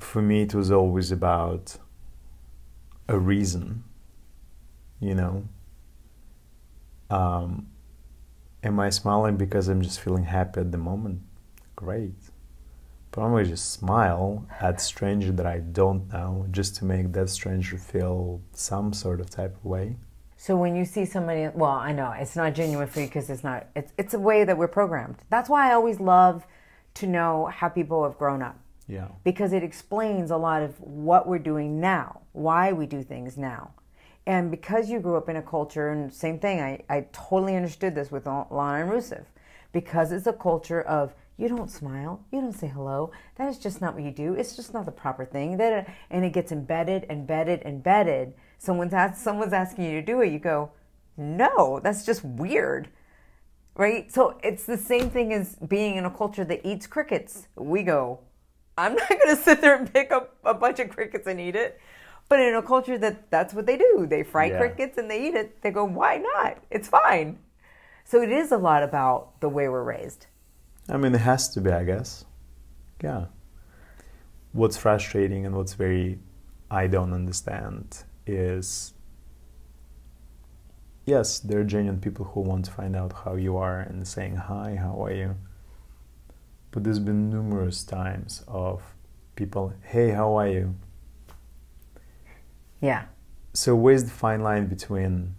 for me it was always about a reason, you know. Am I smiling because I'm just feeling happy at the moment? Great. But I'm going to just smile at a stranger that I don't know just to make that stranger feel some sort of type of way. So when you see somebody, well, I know it's not genuine for you because it's a way that we're programmed. That's why I always love to know how people have grown up. Yeah. Because it explains a lot of what we're doing now, why we do things now. And because you grew up in a culture, and same thing, I totally understood this with Lana and Rusev, because it's a culture of, you don't smile, you don't say hello, that is just not what you do, it's just not the proper thing, and it gets embedded. Someone's asking you to do it, you go, no, that's just weird, right? So it's the same thing as being in a culture that eats crickets. We go, I'm not going to sit there and pick up a bunch of crickets and eat it. But in a culture that's what they do. They fry crickets and they eat it. They go, why not? It's fine. So it is a lot about the way we're raised. I mean, it has to be, I guess. Yeah. What's frustrating and what's I don't understand is yes, there are genuine people who want to find out how you are and saying, hi, how are you? But there's been numerous times of people, hey, how are you? Yeah. So where's the fine line between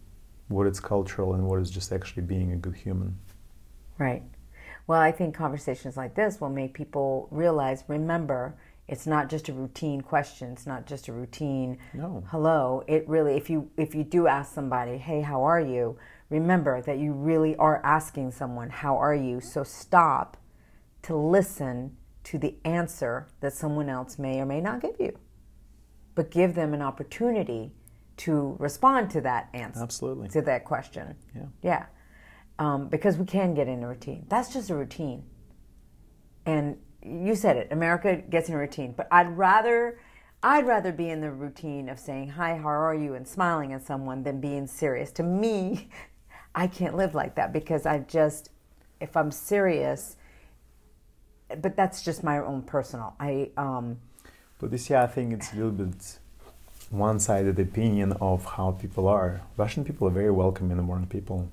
what is cultural and what is just actually being a good human? Right. Well, I think conversations like this will make people realize, remember, it's not just a routine question. It's not just a routine hello. It really, if you do ask somebody, hey, how are you? Remember that you really are asking someone, how are you? So stop to listen to the answer that someone else may or may not give you. But give them an opportunity to respond to that answer. Absolutely. To that question. Yeah. Because we can get in a routine. That's just a routine. And you said it, America gets in a routine. But I'd rather be in the routine of saying, hi, how are you? And smiling at someone than being serious. To me, I can't live like that because if I'm serious, but that's just my own personal. But this year, I think it's a little bit one-sided opinion of how people are. Russian people are very welcoming and warm people.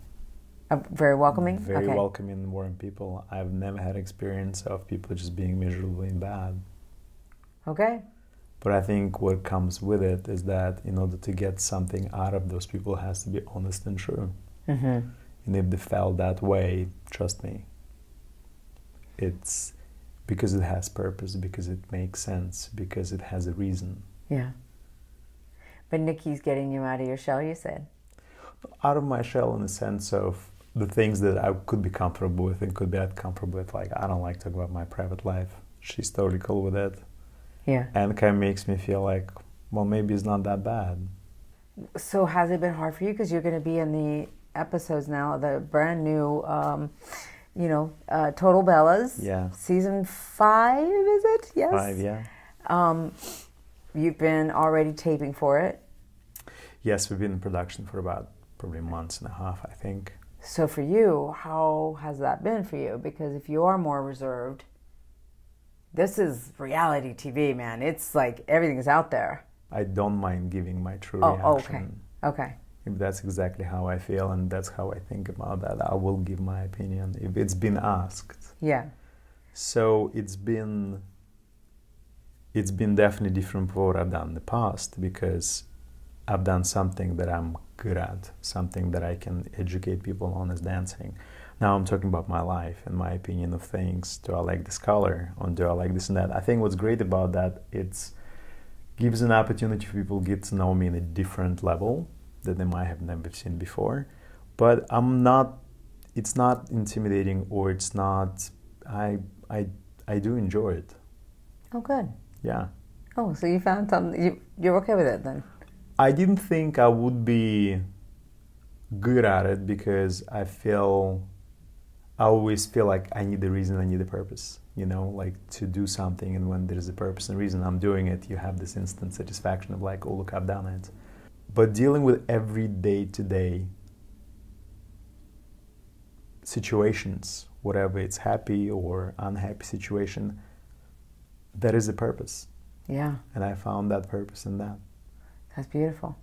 Very welcoming? Very welcoming and warm people. I've never had experience of people just being miserably bad. Okay. But I think what comes with it is that in order to get something out of those people, it has to be honest and true. Mm-hmm. And if they felt that way, trust me, it's because it has purpose, because it makes sense, because it has a reason. Yeah. But Nikki's getting you out of your shell, you said. Out of my shell in the sense of the things that I could be comfortable with and could be uncomfortable with. Like, I don't like talking about my private life. She's totally cool with it. Yeah. And it kind of makes me feel like, well, maybe it's not that bad. So has it been hard for you? Because you're going to be in the episodes now, the brand new, Total Bellas. Yeah. Season 5, is it? Yes. 5, yeah. You've been already taping for it. Yes, we've been in production for about probably months and a half, I think. So for you, how has that been for you? Because if you are more reserved, this is reality TV, man. It's like everything's out there. I don't mind giving my true reaction. Okay. If that's exactly how I feel and that's how I think about that, I will give my opinion if it's been asked. Yeah. So it's been definitely different from what I've done in the past because I've done something that I'm good at, something that I can educate people on as dancing. Now I'm talking about my life and my opinion of things. Do I like this color? Or do I like this and that? I think what's great about that, it gives an opportunity for people to get to know me in a different level that they might have never seen before. But it's not intimidating or it's not, I do enjoy it. Oh, good. Yeah. Oh, so you found something, you're okay with it then? I didn't think I would be good at it because I always feel like I need a reason, I need a purpose, like to do something. And when there's a purpose and reason I'm doing it, you have this instant satisfaction of like, oh, look, I've done it. But dealing with every day-to-day situations, whatever it's happy or unhappy situation, that is a purpose. Yeah. And I found that purpose in that. That's beautiful.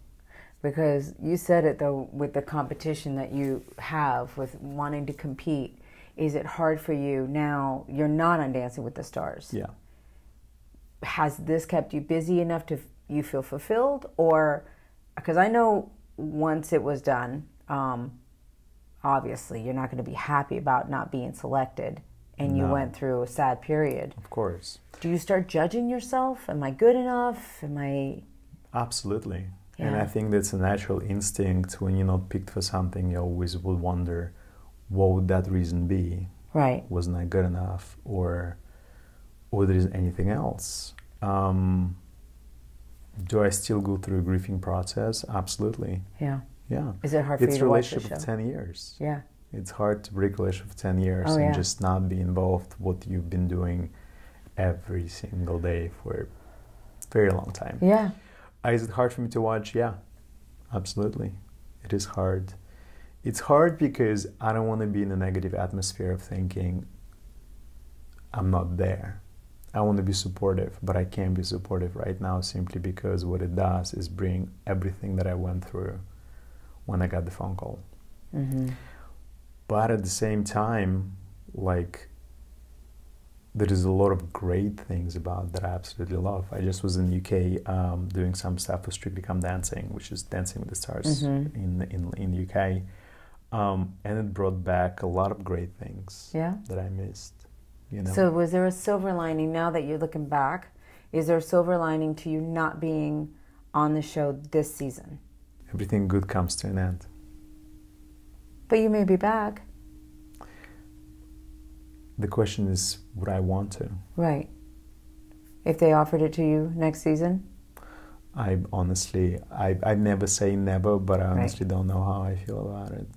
Because you said it, though, with the competition that you have with wanting to compete, is it hard for you now? You're not on Dancing with the Stars. Yeah. Has this kept you busy enough to you feel fulfilled? Or, because I know once it was done, obviously you're not going to be happy about not being selected. And you went through a sad period. Of course. Do you start judging yourself? Am I good enough? Am I... Absolutely. Yeah. And I think that's a natural instinct. When you're not picked for something, you always would wonder, what would that reason be? Right. Wasn't I good enough? Or there is anything else? Do I still go through a grieving process? Absolutely. Yeah. Yeah. Is it hard for you to watch the show? It's a relationship of 10 years. Yeah. It's hard to break a relationship for 10 years and just not be involved what you've been doing every single day for a very long time. Yeah. Is it hard for me to watch? Yeah, absolutely. It is hard. It's hard because I don't want to be in a negative atmosphere of thinking I'm not there. I want to be supportive, but I can't be supportive right now simply because what it does is bring everything that I went through when I got the phone call. Mm-hmm. But at the same time, like, there is a lot of great things about that I absolutely love. I just was in the UK doing some stuff for Strictly Come Dancing, which is Dancing with the Stars in the UK. And it brought back a lot of great things that I missed. You know? So was there a silver lining now that you're looking back? Is there a silver lining to you not being on the show this season? Everything good comes to an end. But you may be back. The question is, would I want to? Right. If they offered it to you next season? I never say never, but I honestly don't know how I feel about it.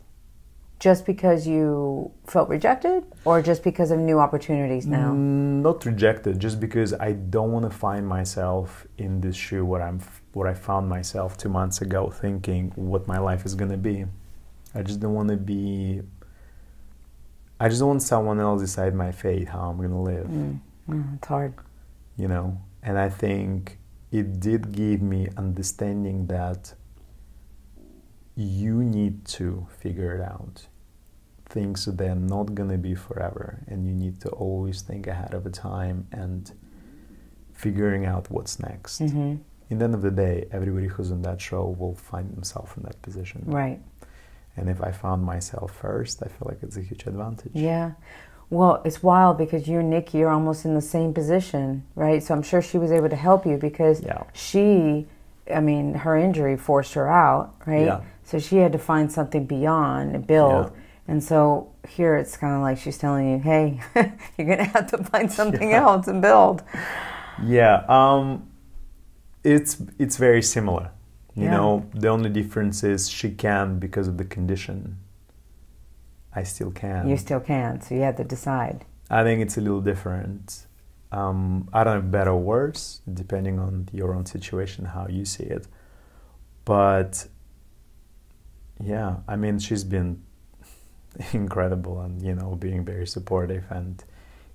Just because you felt rejected, or just because of new opportunities now? Not rejected, just because I don't want to find myself in this shoe where I found myself 2 months ago, thinking what my life is going to be. I just don't want to be... I just don't want someone else decide my fate, how I'm going to live. It's hard. You know? And I think it did give me understanding that you need to figure it out. Things that they're not going to be forever, and you need to always think ahead of a time and figuring out what's next. In the end of the day, everybody who's on that show will find themselves in that position. Right. And if I found myself first, I feel like it's a huge advantage. Yeah. Well, it's wild because you and Nikki are almost in the same position, right? So I'm sure she was able to help you because her injury forced her out, right? Yeah. So she had to find something beyond and build. Yeah. And so here it's kind of like she's telling you, hey, you're going to have to find something else and build. Yeah. It's very similar. You know, the only difference is she can because of the condition. I still can. You still can, so you have to decide. I think it's a little different. I don't know if better or worse, depending on your own situation, how you see it. But yeah, I mean, she's been incredible and, you know, being very supportive, and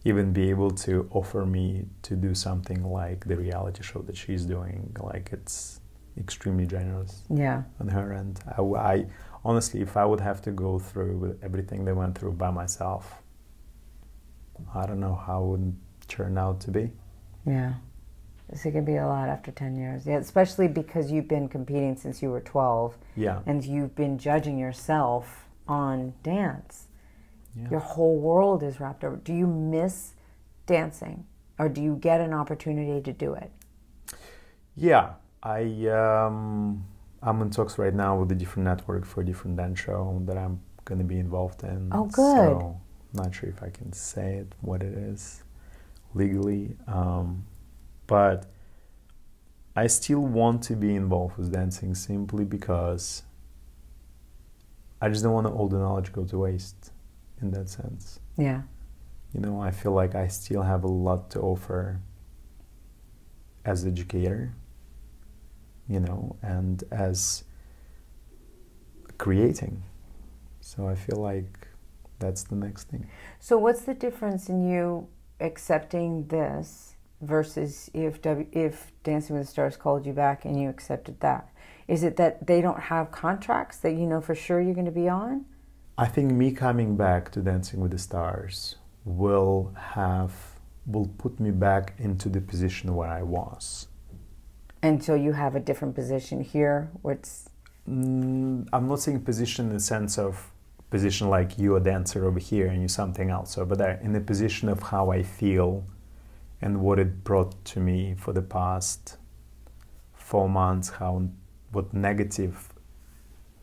even be able to offer me to do something like the reality show that she's doing. Like, it's extremely generous on her end. I honestly, if I would have to go through with everything they went through by myself, I don't know how it would turn out to be. Yeah. This could be a lot after 10 years. Yeah, especially because you've been competing since you were 12. Yeah. And you've been judging yourself on dance. Yeah. Your whole world is wrapped over. Do you miss dancing, or do you get an opportunity to do it? Yeah. I'm in talks right now with a different network for a different dance show that I'm going to be involved in. Oh, good. So I'm not sure if I can say it, what it is legally. But I still want to be involved with dancing simply because I just don't want all the knowledge go to waste in that sense. Yeah. You know, I feel like I still have a lot to offer as an educator, you know, and as creating. So I feel like that's the next thing. So what's the difference in you accepting this versus if Dancing with the Stars called you back and you accepted that? Is it that they don't have contracts that you know for sure you're going to be on? I think me coming back to Dancing with the Stars will put me back into the position where I was. And so you have a different position here? I'm not saying position in the sense of position like you're a dancer over here and you're something else over there. In the position of how I feel and what it brought to me for the past 4 months, what negative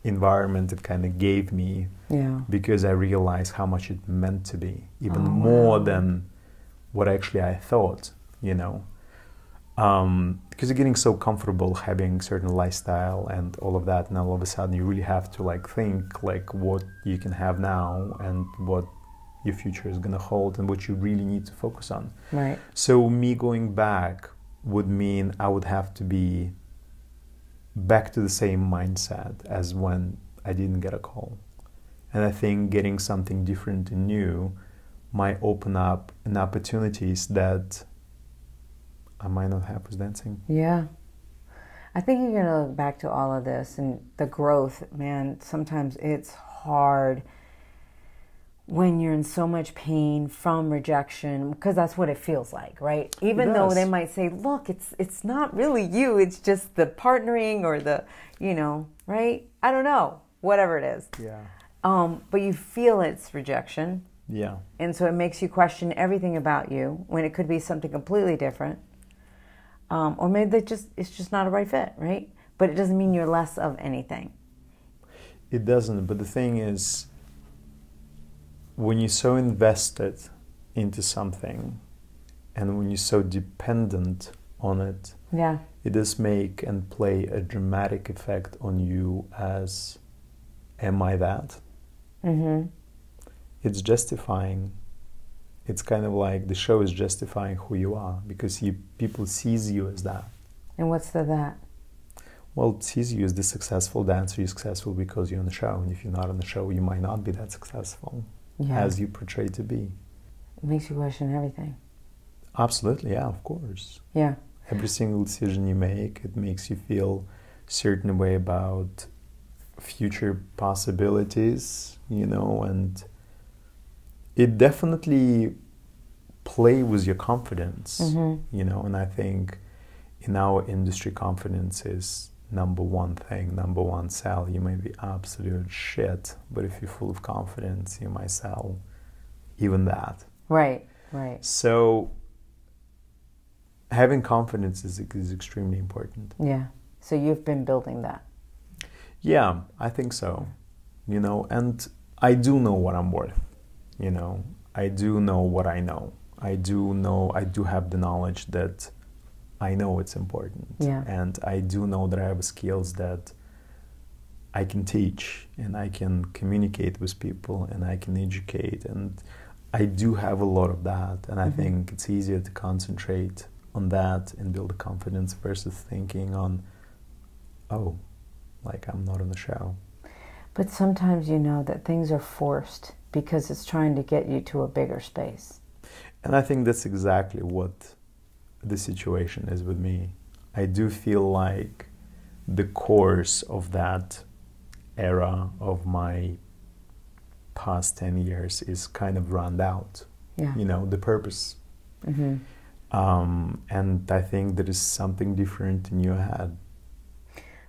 environment it kind of gave me, because I realized how much it meant to be, even more than what actually I thought, you know. Because you're getting so comfortable having certain lifestyle and all of that, and all of a sudden you really have to like think like what you can have now and what your future is going to hold and what you really need to focus on. Right. So me going back would mean I would have to be back to the same mindset as when I didn't get a call. And I think getting something different and new might open up an opportunities that I might not have with dancing. Yeah. I think you're going to look back to all of this and the growth, man. Sometimes it's hard when you're in so much pain from rejection, because that's what it feels like, right? Even though they might say, look, it's not really you, it's just the partnering or the, you know, right? I don't know, whatever it is. Yeah. But you feel it's rejection. Yeah. And so it makes you question everything about you when it could be something completely different. Or maybe it's just not a right fit, right? But it doesn't mean you're less of anything. It doesn't, but the thing is, when you're so invested into something and when you're so dependent on it, yeah, it does make and play a dramatic effect on you as, am I that? Mm-hmm. It's justifying. It's kind of like the show is justifying who you are because people sees you as that. And what's that? Well, it sees you as the successful dancer. You're successful because you're on the show. And if you're not on the show, you might not be that successful as you portray to be. It makes you question everything. Absolutely, yeah, of course. Yeah. Every single decision you make, it makes you feel a certain way about future possibilities, you know, and it definitely play with your confidence, you know, and I think in our industry, confidence is number one thing, number one sell. You may be absolute shit, but if you're full of confidence, you might sell even that. Right, right. So having confidence is extremely important. Yeah. So you've been building that. Yeah, I think so. You know, and I do know what I'm worth. You know, I do know what I know. I do have the knowledge that I know it's important. Yeah. And I do know that I have skills that I can teach and I can communicate with people and I can educate. And I do have a lot of that. And I think it's easier to concentrate on that and build a confidence versus thinking on, oh, like I'm not on the show. But sometimes you know that things are forced because it's trying to get you to a bigger space. And I think that's exactly what the situation is with me. I do feel like the course of that era of my past 10 years is kind of run out. Yeah. You know, the purpose. And I think there is something different in your head.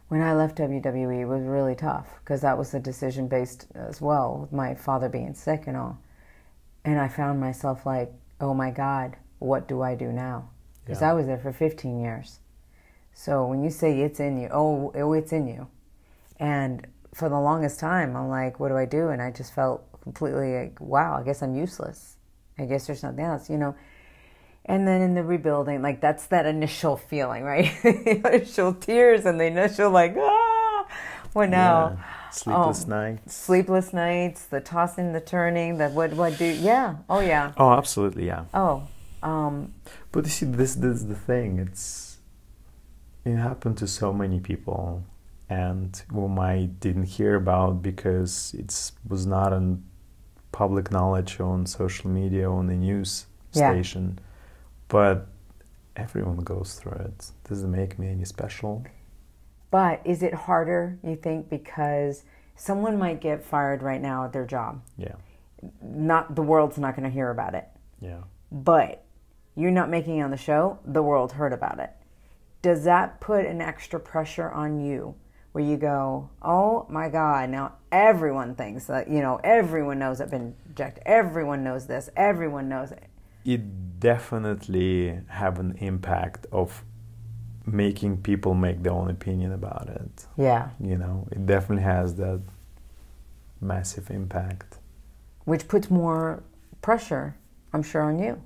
When I left WWE, it was really tough because that was a decision based as well, with my father being sick and all. And I found myself like, oh my God, what do I do now? Because I was there for 15 years. So when you say it's in you, oh, it's in you. And for the longest time, I'm like, what do I do? And I just felt completely like, wow, I guess I'm useless. I guess there's nothing else, you know. And then in the rebuilding, like that's that initial feeling, right? The initial tears and the initial like, well now. Yeah. Sleepless nights. Sleepless nights, the tossing, the turning, the what do, yeah. Oh yeah. Oh, absolutely, yeah. Oh. But you see, this is the thing. It happened to so many people and whom I didn't hear about because it was not on public knowledge on social media, on the news station. But everyone goes through it. Doesn't make me any special. But is it harder, you think, because someone might get fired right now at their job? Yeah. The world's not going to hear about it. Yeah. But you're not making it on the show, the world heard about it. Does that put an extra pressure on you where you go, oh my God, now everyone thinks that, you know, everyone knows I've been rejected. Everyone knows this. Everyone knows it. It definitely have an impact of making people make their own opinion about it. Yeah. You know, it definitely has that massive impact. Which puts more pressure, I'm sure, on you.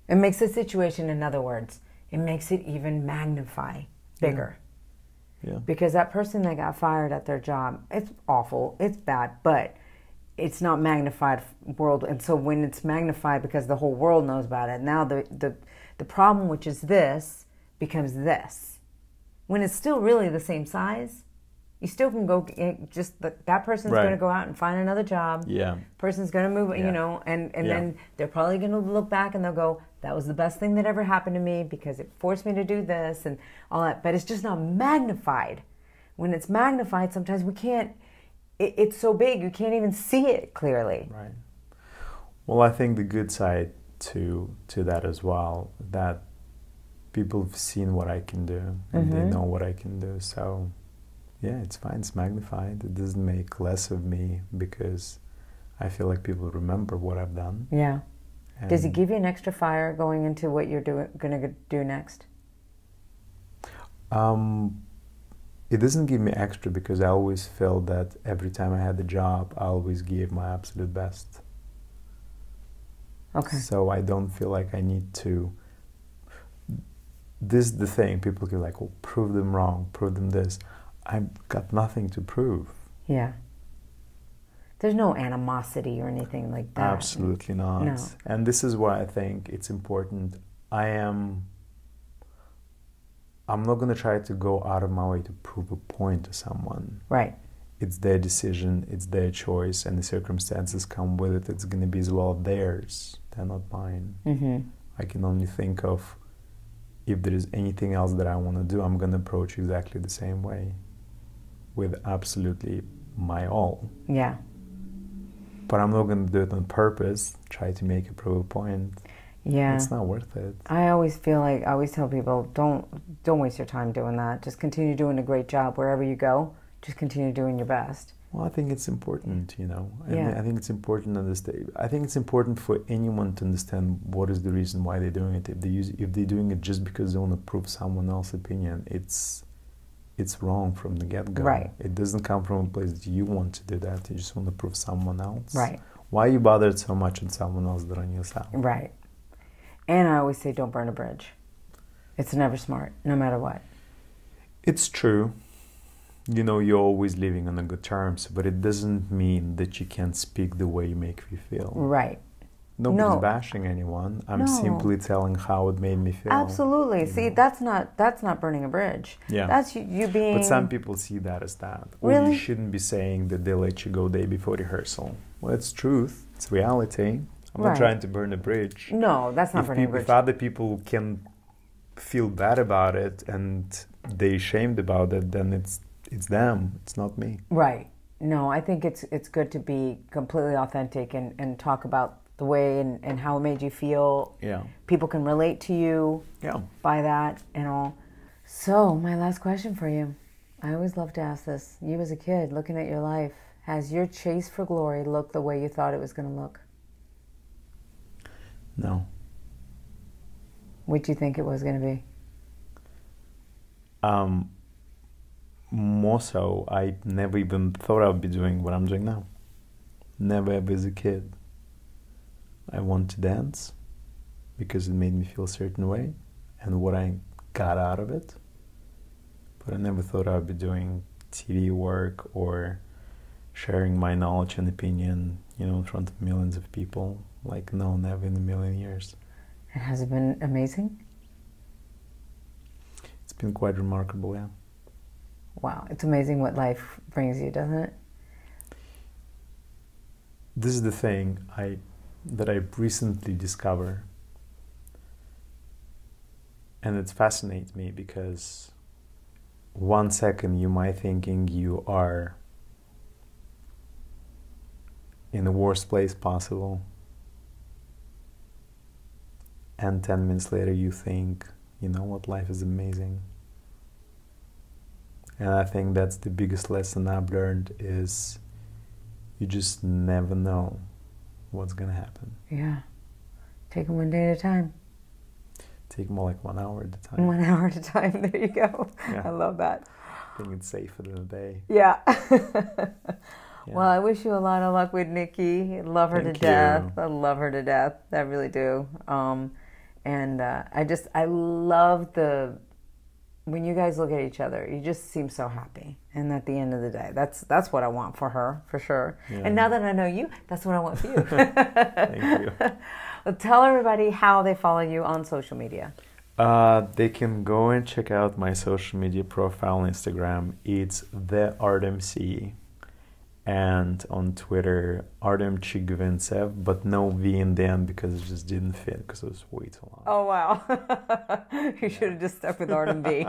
It makes the situation, in other words, it makes it even magnify bigger. Yeah. Because that person that got fired at their job, it's awful, it's bad, but it's not magnified world. And so when it's magnified because the whole world knows about it, now the problem, which is this, becomes this. When it's still really the same size, You still can go, just that person's going to go out and find another job. Yeah. Person's going to move, you know, and then they're probably going to look back and they'll go, that was the best thing that ever happened to me because it forced me to do this and all that. But it's just not magnified. When it's magnified, sometimes we can't, it's so big, you can't even see it clearly. Right. Well, I think the good side to that as well, that people have seen what I can do and they know what I can do. So, yeah, it's fine. It's magnified. It doesn't make less of me because I feel like people remember what I've done. Yeah. And does it give you an extra fire going into what you're going to do next? It doesn't give me extra because I always felt that every time I had a job, I always gave my absolute best. Okay. So I don't feel like I need to. This is the thing. People get like, oh, prove them wrong, prove them this. I've got nothing to prove. Yeah. There's no animosity or anything like that. Absolutely not. No. And this is why I think it's important. I'm not going to try to go out of my way to prove a point to someone. Right. It's their decision, it's their choice, and the circumstances come with it. It's going to be as well theirs. They're not mine. I can only think of if there is anything else that I want to do, I'm going to approach exactly the same way with absolutely my all. Yeah. But I'm not going to do it on purpose, try to make a prove a point. Yeah. It's not worth it. I always feel like, I always tell people, don't waste your time doing that. Just continue doing a great job wherever you go. Just continue doing your best. Well, I think it's important, you know. Yeah. I think it's important to understand. I think it's important for anyone to understand what is the reason why they're doing it. If they're doing it just because they want to prove someone else's opinion, it's wrong from the get-go. Right. It doesn't come from a place that you want to do that. You just want to prove someone else. Right. Why are you bothered so much on someone else than on yourself? Right. And I always say, don't burn a bridge. It's never smart, no matter what. It's true. You know, you're always living on a good terms, but it doesn't mean that you can't speak the way you make you feel. Right. Nobody's bashing anyone. I'm simply telling how it made me feel. Absolutely. See, that's not burning a bridge. Yeah. That's you being... But some people see that as that. Really? Or you shouldn't be saying that they let you go day before rehearsal. Well, it's truth. It's reality. I'm not trying to burn a bridge. No, that's not burning a bridge. If other people can feel bad about it and they're ashamed about it, then it's them. It's not me. Right. No, I think it's good to be completely authentic and talk about the way and how it made you feel. Yeah. People can relate to you by that and all. So, my last question for you. I always love to ask this. You as a kid, looking at your life, has your chase for glory looked the way you thought it was going to look? No. What do you think it was going to be? More so, I never even thought I would be doing what I'm doing now. Never ever as a kid. I want to dance because it made me feel a certain way and what I got out of it. But I never thought I would be doing TV work or sharing my knowledge and opinion, you know, in front of millions of people. Like, no, never in a million years. And has it been amazing? It's been quite remarkable, yeah. Wow, it's amazing what life brings you, doesn't it? This is the thing that I recently discovered, and it fascinates me because 1 second you might thinking you are in the worst place possible, and 10 minutes later you think, you know what, life is amazing. And I think that's the biggest lesson I've learned is you just never know what's going to happen. Yeah. Take them one day at a time. Take more like 1 hour at a time. 1 hour at a time. There you go. Yeah. I love that. I think it's safer than a day. Yeah. Yeah. Well, I wish you a lot of luck with Nikki. I love her to death. I love her to death. I really do. I love when you guys look at each other, you just seem so happy. And at the end of the day, that's what I want for her, for sure. Yeah. And now that I know you, that's what I want for you. Thank you. Well, tell everybody how they follow you on social media. They can go and check out my social media profile on Instagram. It's the Artem C. And on Twitter, Artem Chigvintsev, but no V in the end because it just didn't fit because it was way too long. Oh, wow. You should have just stuck with Artem B.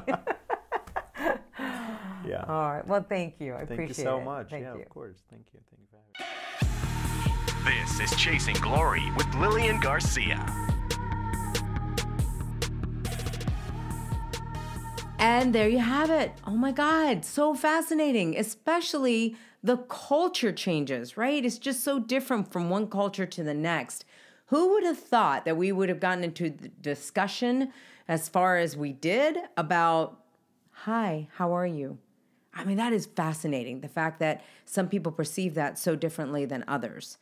Yeah. All right. Well, thank you. I appreciate it. Thank you so much. Thank yeah, you. of course. Thank you. Thank you for having me. This is Chasing Glory with Lilian Garcia. And there you have it. Oh my God, so fascinating, especially the culture changes, right? It's just so different from one culture to the next. Who would have thought that we would have gotten into the discussion as far as we did about, hi, how are you? I mean, that is fascinating. The fact that some people perceive that so differently than others.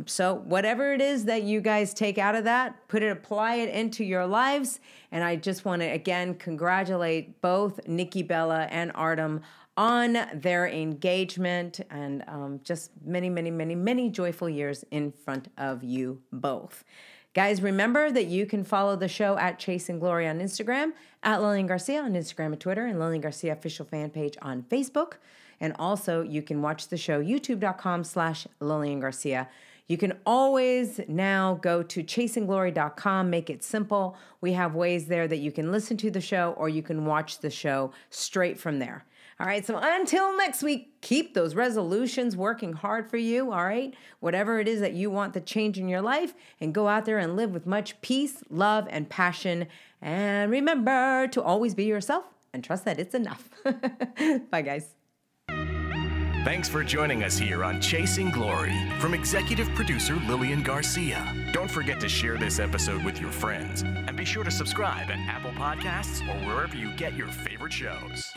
So whatever it is that you guys take out of that, apply it into your lives. And I just want to, again, congratulate both Nikki Bella and Artem on their engagement and just many, many, many, many joyful years in front of you both. Guys, remember that you can follow the show at Chasing Glory on Instagram, at Lilian Garcia on Instagram and Twitter, and Lilian Garcia official fan page on Facebook. And also, you can watch the show, youtube.com/Lilian Garcia. You can always now go to chasingglory.com, make it simple. We have ways there that you can listen to the show or you can watch the show straight from there. All right, so until next week, keep those resolutions working hard for you, all right? Whatever it is that you want to change in your life, and go out there and live with much peace, love, and passion. And remember to always be yourself and trust that it's enough. Bye, guys. Thanks for joining us here on Chasing Glory from executive producer Lilian Garcia. Don't forget to share this episode with your friends and be sure to subscribe at Apple Podcasts or wherever you get your favorite shows.